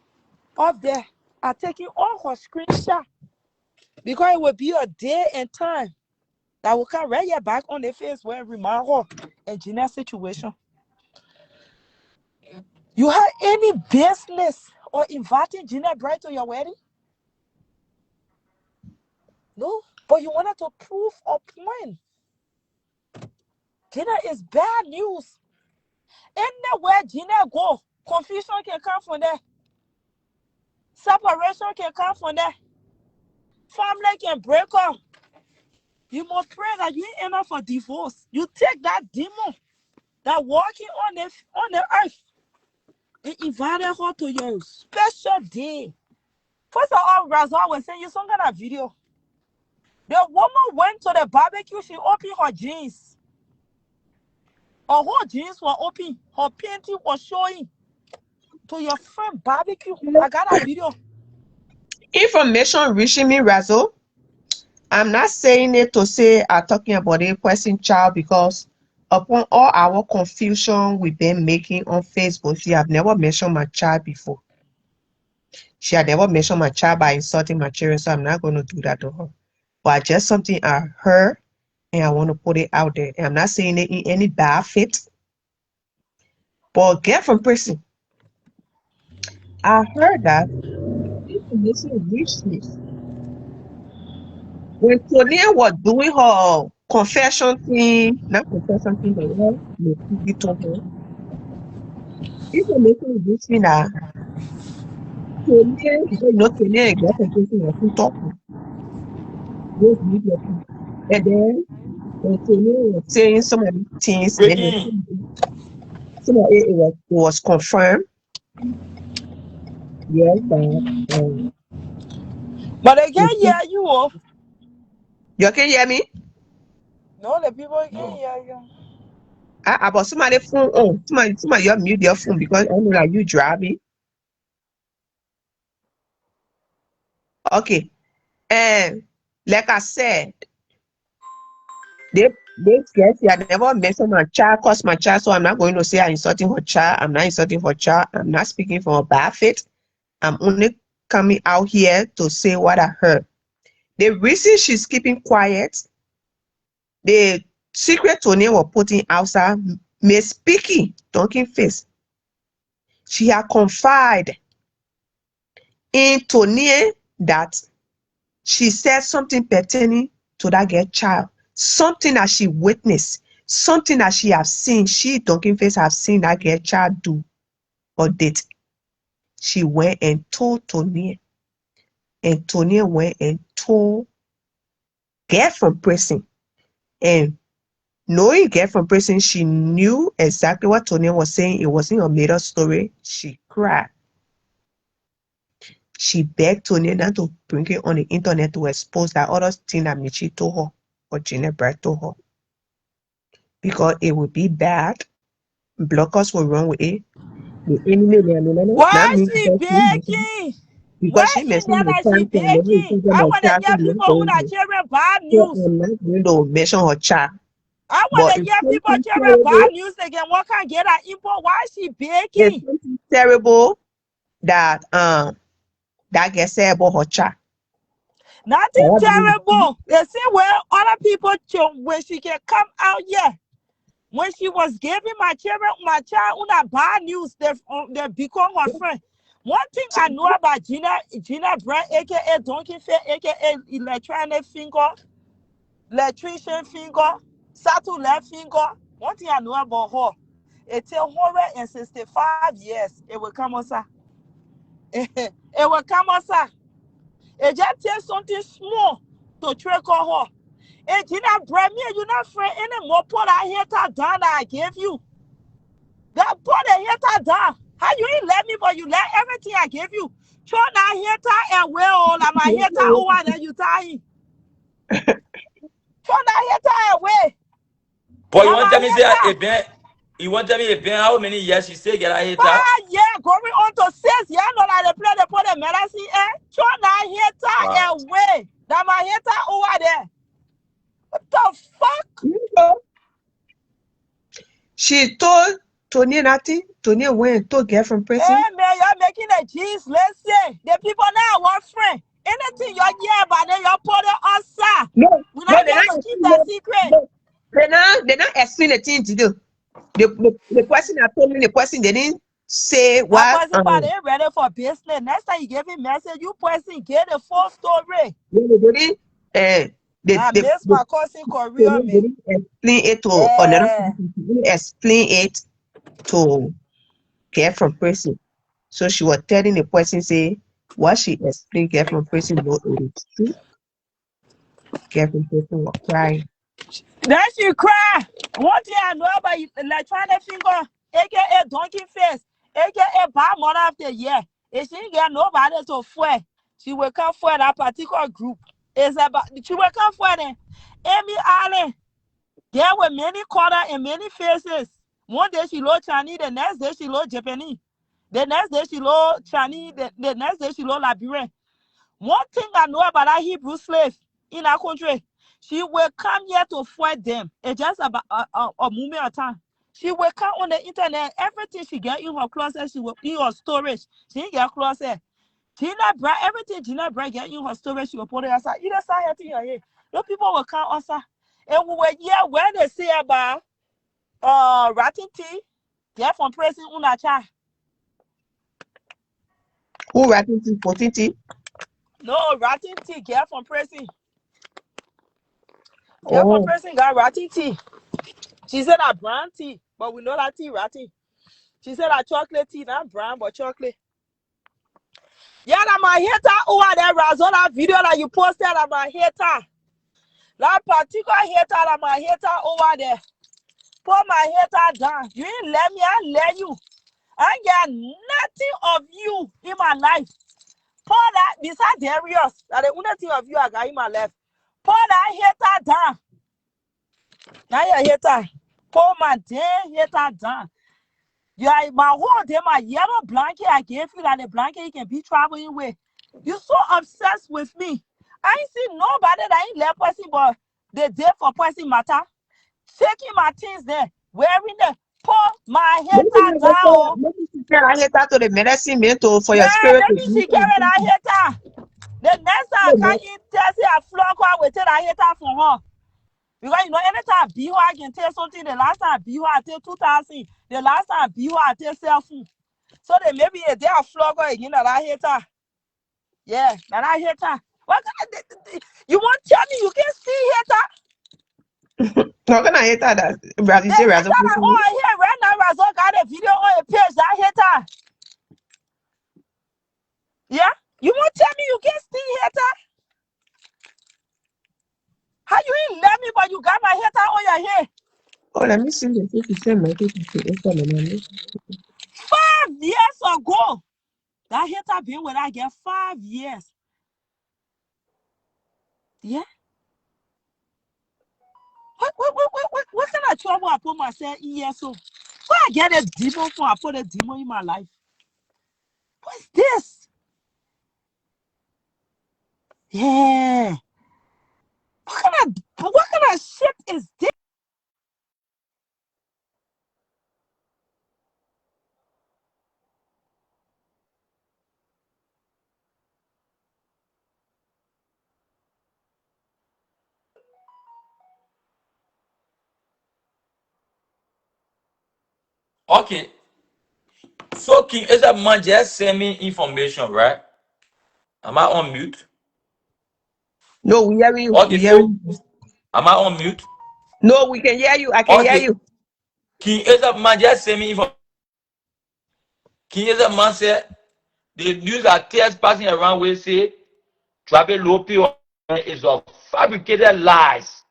up there, are taking all her screenshot because it will be a day and time that will come right here back on their face where remind her in Gina's situation. You have any business or inviting Gina Bright to your wedding? No, but you wanted to prove a point. Gina is bad news. Anywhere Gina go, confusion can come from there. Separation can come from there. Family can break up. You must pray that you ain't enough for divorce. You take that demon that walking on the earth and invited her to your special day. First of all, Razal was saying you some kind of video. The woman went to the barbecue, she opened her jeans. Her whole jeans were open. Her panty was showing. To your friend barbecue. I got a video. Information reaching me, Razzo. I'm not saying it to say I'm talking about a person child because upon all our confusion we've been making on Facebook, she have never mentioned my child before. She had never mentioned my child by insulting my children, so I'm not going to do that to her. But just something I heard and I want to put it out there. And I'm not saying it in any bad faith. But get from prison. I heard that information reached me when Tonia was doing her confession thing, not confession thing, but what the told her. Information reached me that Tonia, because Tonia and get from prison was still talking. Those media people. And then Tonia was saying some of the things, and then Breaking. some of it was confirmed. Yes, that But they it's can't hear you off. you can hear me? No, the people can't No. hear you. But somebody phone on. Somebody you mute their phone because I know that you driving. Okay. And like I said, they guess I never mentioned my child, cause my child, so I'm not going to say I'm insulting her child. I'm not insulting her child. I'm not speaking from a bad faith. I'm only coming out here to say what I heard. The reason she's keeping quiet, the secret Tony was putting outside, Miss Picky, Dunking Face. She had confided in Tony that she said something pertaining to that girl child, something that she witnessed, something that she have seen. She, Dunking Face, have seen that girl child do or did. She went and told Tony, and Tony went and told girl from prison. And knowing girl from prison, she knew exactly what Tony was saying. It wasn't a made up story. She cried. She begged Tony not to bring it on the internet to expose that other thing that Michi told her or Ginebra told her. Because it would be bad. Blockers will run with it. The enemy will not Why mean she begging? because Why she in mentioned there my that she child and never begging? mentioned I my want to child, so hear I'm not people who going are to. sharing bad So news. I'm not going to mention her child. I want But to if hear people something sharing bad terrible, news again. What can get her info? Why she if begging? something terrible that that gets said about her child. Nothing Or terrible. You see where other people when she can come out here. When she was giving my child una bad news, they become her friend. One thing I know about Gina Brand, aka Donkey Fair, aka Electronic Finger, Electrician Finger, Saturn Left Finger. One thing I know about her, it's 165 years. It will come on, sir. It will come on, sir. It just takes something small to trick her. And Gina Brand, me, you're not friend anymore. Put that hater down that I gave you. That put the hater down. How you ain't let me, but you let everything I gave you. Throw that hater away, all of my hater over there, you dying. Throw that hater away. But you That want to tell me my say hater. it been you want to tell me it been how many years she say get a hater? 5 years going on to 6 years. No, like they play, they put the medicine in. Throw that hater Wow. away. That my hater over there. What the fuck? she told Tony nothing. Tony went and told girl from Hey prison. man, you're making a G's. Let's say the people now want friend. Anything you're here about then you put it on side. No, We're no, not they're here not to keep explain that it. secret. No, they're not explain the thing to do. The person that told me the person they didn't say That what person probably ain't ready for business. Next time you give him message, you person get the full story. when they didn't I miss my cousin Korea, Tony man. didn't explain it to another Yeah. person. She didn't explain it to girl from prison. So she was telling the person say what she explained girl from prison no it is true. Girl from prison was crying. Then she cry. One thing I know about electronic finger, aka donkey face, aka bad mother of the year. If she ain't get nobody to fight, she will come for that particular group. It's about she will come for them. Amy Allen, there were many colors and many faces. One day she low Chinese, the next day she low Japanese. The next day she low Chinese, the next day she low Liberian. One thing I know about that Hebrew slave in our country, she will come here to fight them. It's just about a moment of time. She will come on the internet. Everything she get in her closet, she will in her storage. She ain't get closet. Gina Brand, everything Gina Brand get in her storage, she will put it outside. Either side here to here. No people will come outside. And we were here when they say about rotten tea, Get from prison, una cha. Who writing tea? 14 tea? No, rotting tea, get from prison. Get from Oh. prison, got rotting tea. She said that brown tea, but we know that tea rotting. She said that chocolate tea, not brown, but chocolate. Yeah, that my hater over there, Razo, that video that you posted, that my hater. That particular hater, that my hater over there. Put my hater down. You ain't let me, I let you. I ain't got nothing of you in my life. Pour that, besides Darius, that the only thing of you I got in my life. Pour that hater down. Now you're hater. Pour my damn hater down. Yeah, my whole day, my yellow blanket I gave you, that the blanket you can be traveling with. You're so obsessed with me. I ain't seen nobody that ain't left person, but they did for person matter. Taking my things there, wearing the pour my hater down. Maybe she carry that hater to the medicine man for Yeah, your spirit to maybe she carry that hater. The next time can you tell me I flog her with that hater for her? Because you know, anytime I beat her, I can tell something. The last time I beat her, I take 2,000. The last time I beat her, I take cell phone. So then maybe a day I flog her again that I hater. Yeah, that I hater. What kind of, you want to tell me you can see hater? How can I hater that? The hater that on here right now, Razor got a video on a page that hater. Yeah? You want to tell me you can see hater? How you ain't let me, but you got my hater on your head? Oh, let me see this. If you send my people to Instagram, 5 years ago. That hater been with I get 5 years. Yeah? What kind of trouble I put myself in here so? Where I get a demon from? I put a demon in my life. What's this? Yeah. What kind of shit is this? Okay. So King Ezra man just send me information, right? Am I on mute? no, we hearing you. Okay, We so hearing you. am I on mute? No, we can hear you. I can hear Okay. you. King Ezra man just send me information. King Ezra man said the news are tears passing around where say Travel Lopio is of fabricated lies.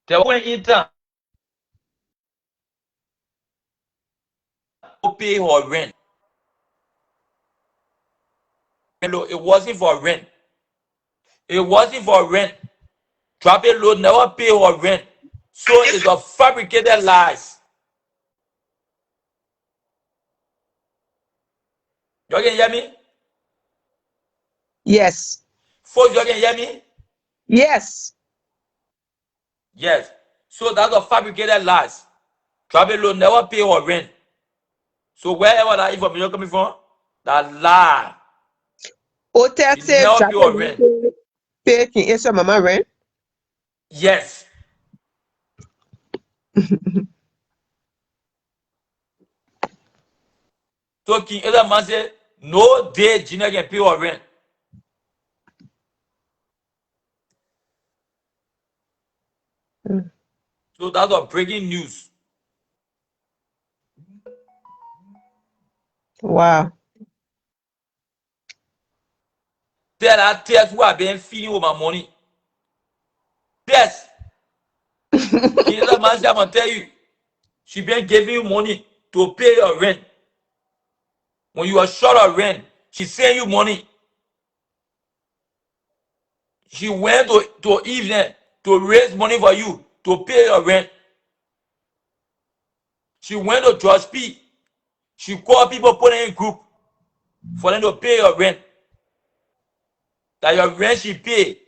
They went in time to pay her rent. It wasn't for rent. It wasn't for rent. Travel Load never pay her rent. So it's a fabricated lies. You can hear me? Yes. Folks, you can hear me? Yes. Yes. So that's a fabricated lies. Travel Load never pay her rent. So wherever that information coming from, that lie. Hotel She say never pay her rent. Travel pay King Esau mama rent. Yes. So King Ezra man said, no day Gina can pay her rent. So that's a breaking news. Wow. Tell that tears who have been feeding with my money. Yes. King Ezra man said, I'm gonna tell you, she been giving you money to pay your rent. When you are short of rent, she send you money. She went to evening to raise money for you to pay your rent. She went to George P. She called people, put in a group for them to pay your rent. That your rent she pay.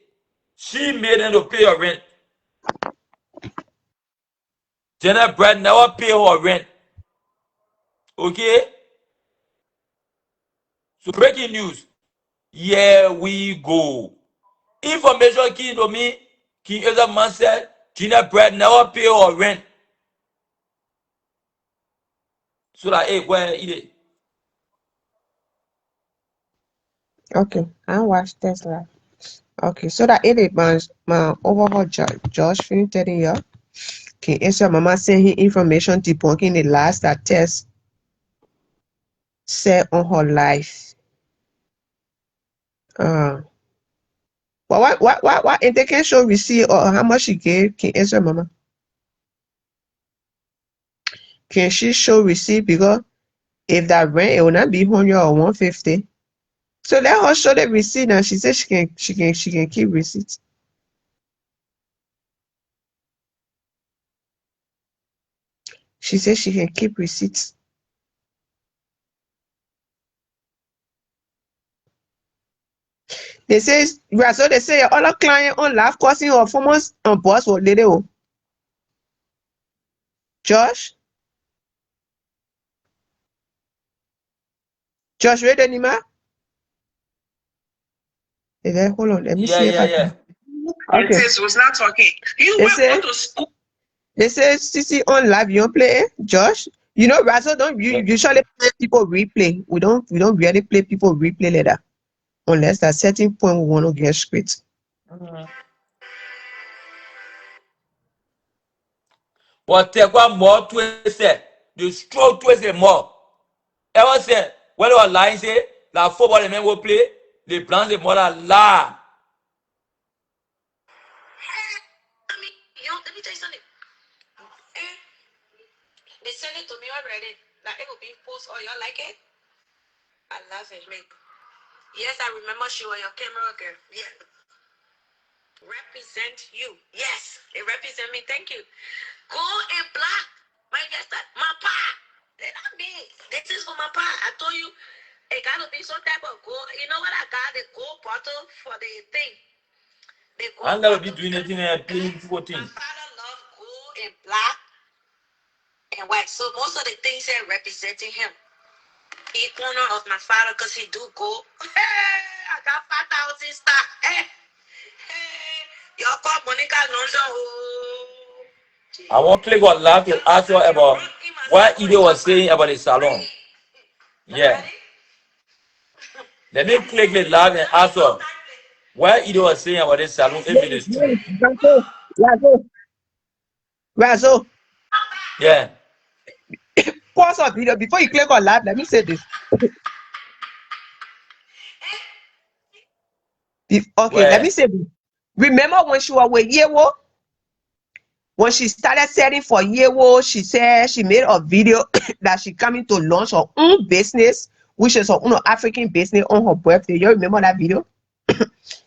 She made them to pay your rent. Janet Brad never pay her rent. Okay? So breaking news. Here we go. Information key to me. King Ezra man said Janet Brad never pay her rent. So that, hey, go ahead, eat it. Okay, I watch Tesla. Okay, so that it is my overall Josh fin telling you. Okay, answer mama send him information to in the last that test said on her life. What and they can show receipt or how much she gave? Can answer mama? Can she show receipt? Because if that rent it will not be 100 or 150. So let her show the receipt and she said she can keep receipts. She said she can keep receipts. They say right, so they say your other client on life causing her performance on boss will lady. Josh? Josh read anymore? Hold on, let me Yeah, see if yeah, I yeah. can. Okay. Princess was not talking. You they say, to school. They say CC on live, you don't play, Josh? You know, Razzle don't you Yeah. usually play people replay. We don't really play people replay later. Unless that certain point we want to get straight. But take one more twist, the stroke twist more. Ever say, when you are lying, say, la football, the men will play, the blancs, the more la. I mean, let me tell you something. Eh, they send it to me already. Like it will be post or y'all like it. I love it. Like, yes, I remember she was your camera girl. Yeah. Represent you. Yes, it represent me. Thank you. Go and block my guest. My pa. They not me. This is for my pa. I told you it gotta be some type of gold. You know what I got? The gold bottle for the thing. The I gold never be bottle doing because anything and playing people my things. father loved gold and black and white. So most of the things here representing him. He corner of my father because he do gold. Hey, I got 5,000 stock. Hey, hey. Y'all call Monica Lonzo. I want to click on live to ask her about what Ide was saying about the salon. Yeah. Let me click the live and ask her what Ide was saying about the salon if it is true. Razzle, Yeah. pause on video before you click on live. Let me say this. Okay, let me Where? say this. Remember when she was with Yewo? When she started selling for Yewo, she said she made a video that she coming to launch her own business, which is her own African business on her birthday. You remember that video?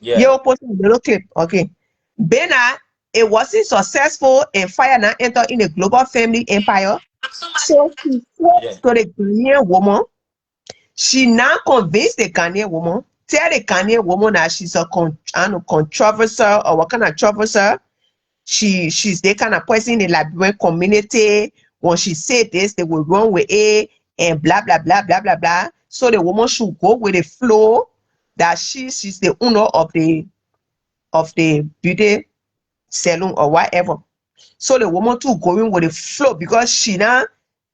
Yeah. Yewo posted a little clip. Okay. Bena, it wasn't successful and Fire now entered in a global family empire. So she Yeah. spoke to the Ghanaian woman. She now convinced the Ghanaian woman, tell the Ghanaian woman that she's a controversial or what kind of controversial. She's the kind of person in the Liberian community. When she said this, they will run with it and blah blah blah blah blah blah. So the woman should go with the flow that she's the owner of the beauty salon or whatever. So the woman too going with the flow because she now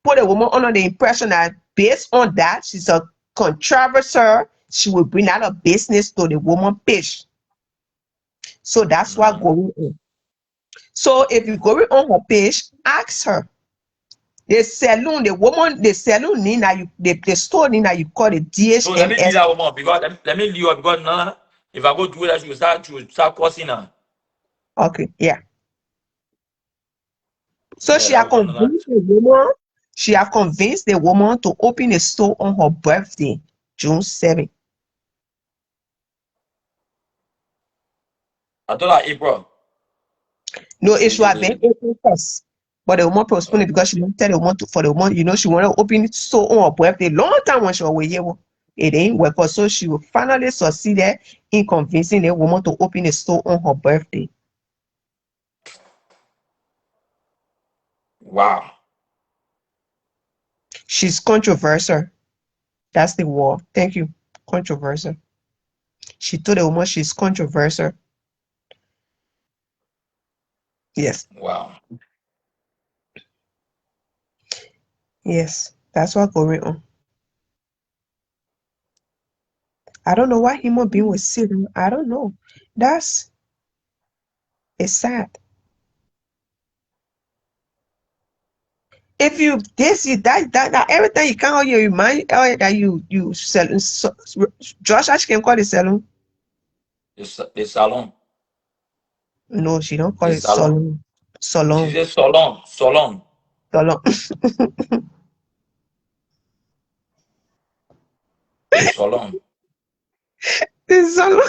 put the woman under the impression that based on that she's a controversial. She will bring out a business to the woman page. So that's what going on. So if you go on her page, ask her. The salon, the woman, the salon Nina, the store Nina, you call it So let me leave DHMS. that woman because let me leave her because now if I go do that, she will start cursing her. Okay, yeah. So Yeah, she that have was none of that. convinced the woman. She have convinced the woman to open a store on her birthday, June 7th. I thought like April. No, it The, should the, have the, been the, April 1st. But the woman postponed it okay. because she wanted the woman to for the woman, she wanted to open it so on her birthday. Long time when she was here. It didn't work. Out. So she finally succeeded in convincing the woman to open a store on her birthday. Wow. She's controversial. That's the word. Thank you. Controversial. She told the woman she's controversial. Yes. Wow. Yes. That's what's going on. I don't know why human being would sit down. I don't know. That's it's sad. If you this you that everything you can't you mind that you sell Josh Ash can call it salon. The salon. No, she don't call The it salon. salon. She Salon. said salon. Salon. Salon. The salon. It's salon.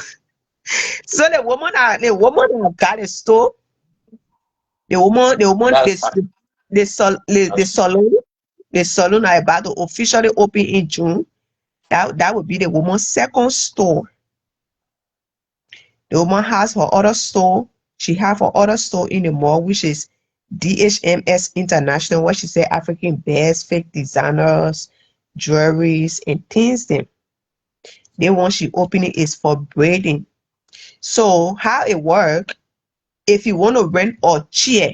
So the woman got a store. The woman That's the that's salon are about to officially open in June. That would be the woman's second store. The woman has her other store. She have her other store in the mall, which is DHMS International, where she said African bears, fake designers, jewelries, and things. Them. The one she opening is for braiding. So how it work? If you want to rent a chair,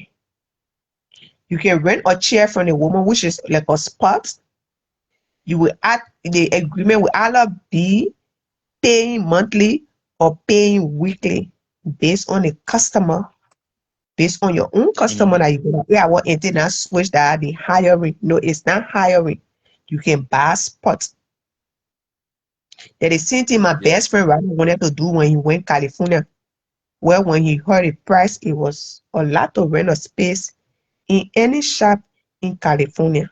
you can rent a chair from the woman, which is like a spot. You will add the agreement will either be paying monthly or paying weekly based on the customer, based on your own customer that you go. Yeah, what internet switch that the hiring. No, it's not hiring. You can buy spots. That is same thing my yeah. best friend Robert wanted to do when he went California. Well, when he heard the price, it was a lot to rent a space in any shop in California.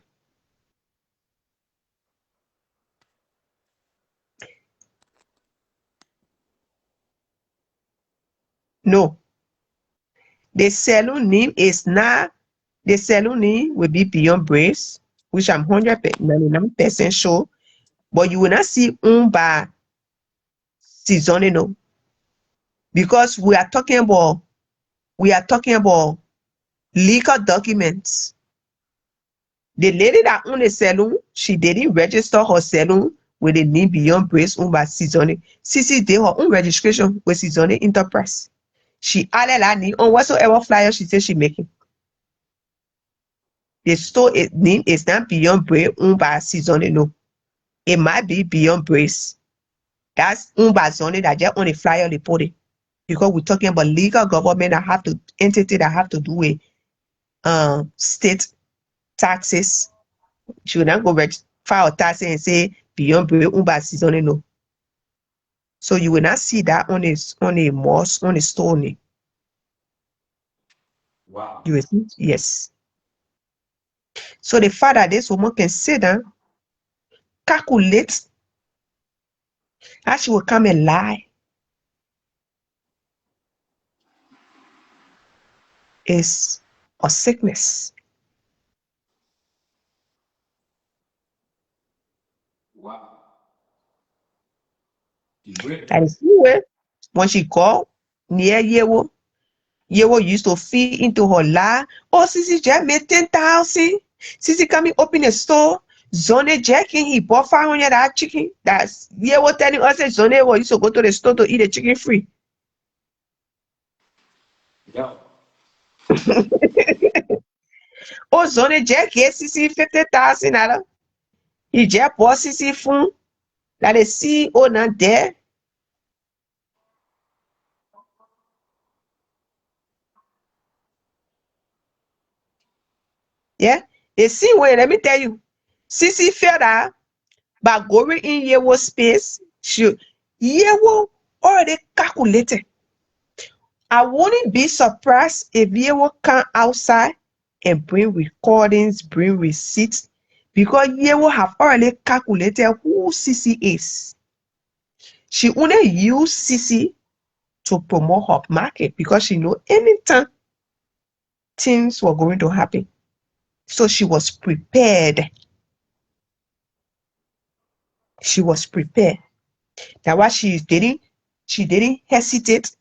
No, the salon name is not, the salon name will be Beyond Brace, which I'm 199% sure, but you will not see owned by Seasonino because we are talking about legal documents. The lady that owned the salon, she didn't register her salon with the name Beyond Brace owned by Seasonino. Sissy did her own registration with Seasonino Enterprise. She added that name on whatsoever flyer she said she making. The store name is not Beyond Brace owned by Seasonino. No. It might be Beyond Brace. That's owned by Zone that just on the flyer they put it. Because we're talking about legal government that have to entity that have to do with state taxes. She will not go file taxes and say Beyond Brace owned by Seasonino. No. So you will not see that on a mosque, on a store name. Wow. You will see? Yes. So the fact that this woman can sit down, calculate, and she will come and lie is a sickness. Wow. The brain. That is why when she go near Yewo, Yewo used to feed into her lie. Oh, Sissy Jack made 10,000. Sissy coming open a store. Zone Jacking, he bought 500 that chicken. That's Yewo telling us that Zone used to go to the store to eat the chicken free. Yeah. Oh, Zone Jack gave Sissy 50,000. He just bought Sissy phone. That the CEO not there. Yeah. The same way, let me tell you. Sissy felt that by going in Yewo space, Yewo already calculated. I wouldn't be surprised if Yewo come outside and bring recordings, bring receipts, because Yewo have already calculated who Sissy is. She only use Sissy to promote her market because she know anytime things were going to happen. So she was prepared. She was prepared. That's why she didn't hesitate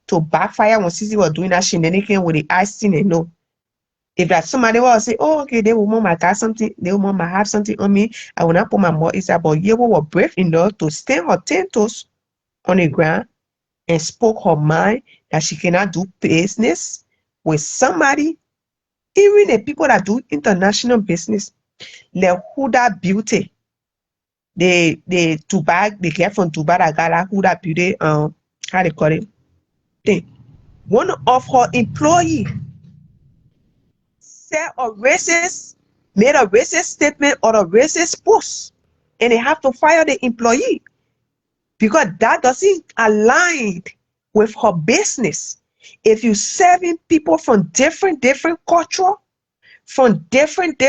to backfire when Sissy was doing that shenanigan with the ice thing and no. If that somebody will say, oh, okay, the woman might got something, the woman might have something on me, I will not put my mouth inside. But Yewo was brave enough to stand her 10 toes on the ground and spoke her mind that she cannot do business with somebody, even the people that do international business. Le Huda Beauty. The Dubai, they get from Dubai that got that Huda Beauty, how they call it? Thing. One of her employee said a racist, made a racist statement or a racist post, and they have to fire the employee because that doesn't align with her business. If you serving people from different culture, from different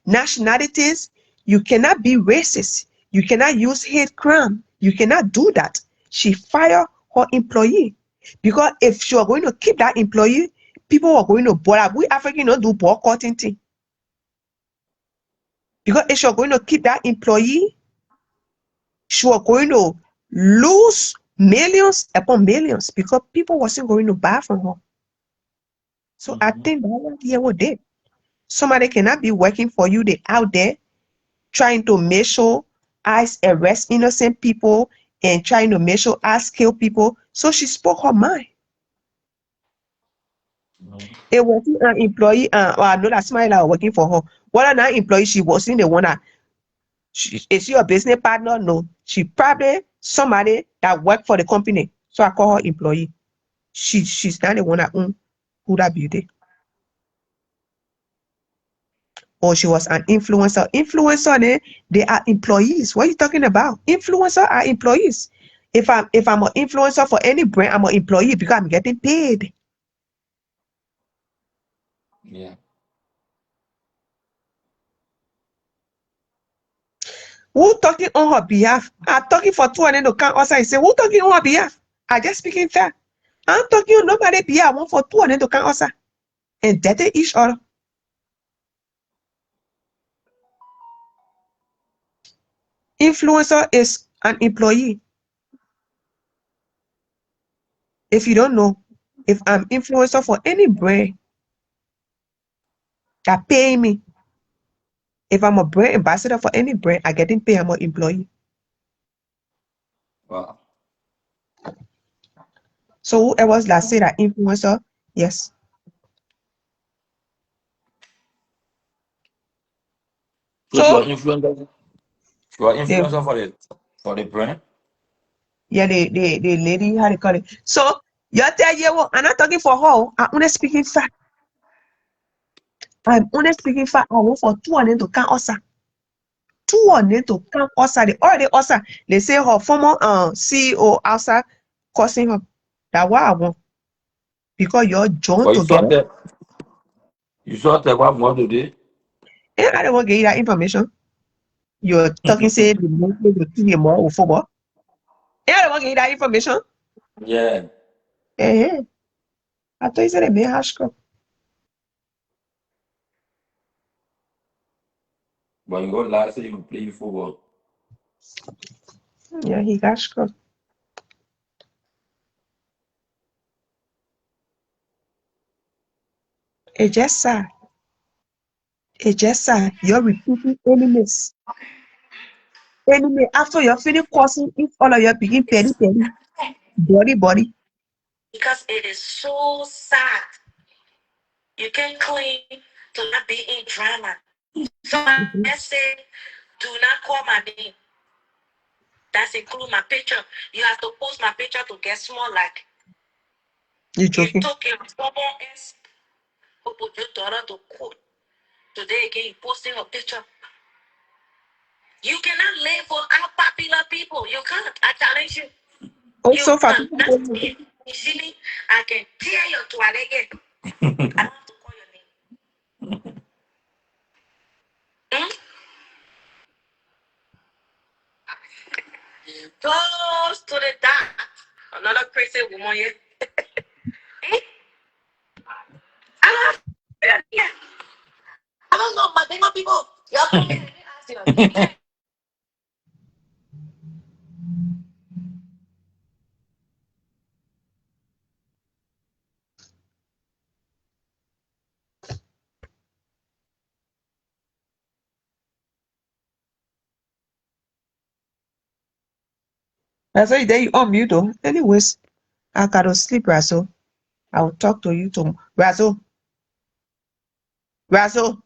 nationalities, you cannot be racist. You cannot use hate crime. You cannot do that. She fired her employee because if she were going to keep that employee, people were going to bother. We Africans don't do boycotting thing. Because if she were going to keep that employee, she was going to lose millions upon millions because people wasn't going to buy from her. So I think that was what did. Somebody cannot be working for you. They out there trying to make sure I arrest innocent people and trying to make sure I kill people. So she spoke her mind. It wasn't an employee. Well, I know that somebody that was working for her. What an employee, she wasn't the one that. Is she a business partner? No. She probably somebody that worked for the company. So I call her employee. She's not the one that owned Huda Beauty. Or she was an influencer. Influencer, they are employees. What are you talking about? Influencer are employees. If I'm an influencer for any brand, I'm an employee because I'm getting paid. Yeah. Who talking on her behalf? I'm talking for 200 to count outside. Say, who talking on her behalf? I just speaking fact. I'm talking on nobody behalf. I want for 200 to count outside. And dating each other. Influencer is an employee. If you don't know, if I'm influencer for any brand that pay me, if I'm a brand ambassador for any brand, I getting paid. I'm an employee. Wow. So whoever that say that influencer, yes. So you are So influencer. You are the influencer for the brand. yeah, the lady, how they call it. So you tell you what, I'm not talking for her. I'm only speaking fact. I'm only speaking fact. I want for 200 to count us. 200 to count us. They already us. They say her former CEO outside causing her. That's what I want. Because you're joined But together. you saw the one more today. And I don't want to get you that information. You're talking, say, the more you see the more football. And I don't want to get you that information. Yeah. Eh, I thought you said a mere hash crop. But you go last year you play football. Yeah, he hash crop. It's just sad. It's just sad. You're repeating enemies. Enemy after you're finished causing if all of you begin petty, body. Because it is so sad. You can claim to not be in drama. Somebody Mhm. say, do not call my name. That's include my picture. You have to post my picture to get small like. You You joking? took your stubborn ass, who put your daughter to court. Today again, you posting a picture. You cannot live without popular people. You can't. I challenge you. You Also, for people cannot. who You see me? I can tear your toilet again. I don't have to call your name. Hmm? Close to the dot. Another crazy woman here. Hmm? I don't have yeah. I don't know, my Bengal people. Y'all come here. Let me ask you. I say then you on mute though. Anyways, I gotta sleep, Razzle. I will talk to you tomorrow. Razzle.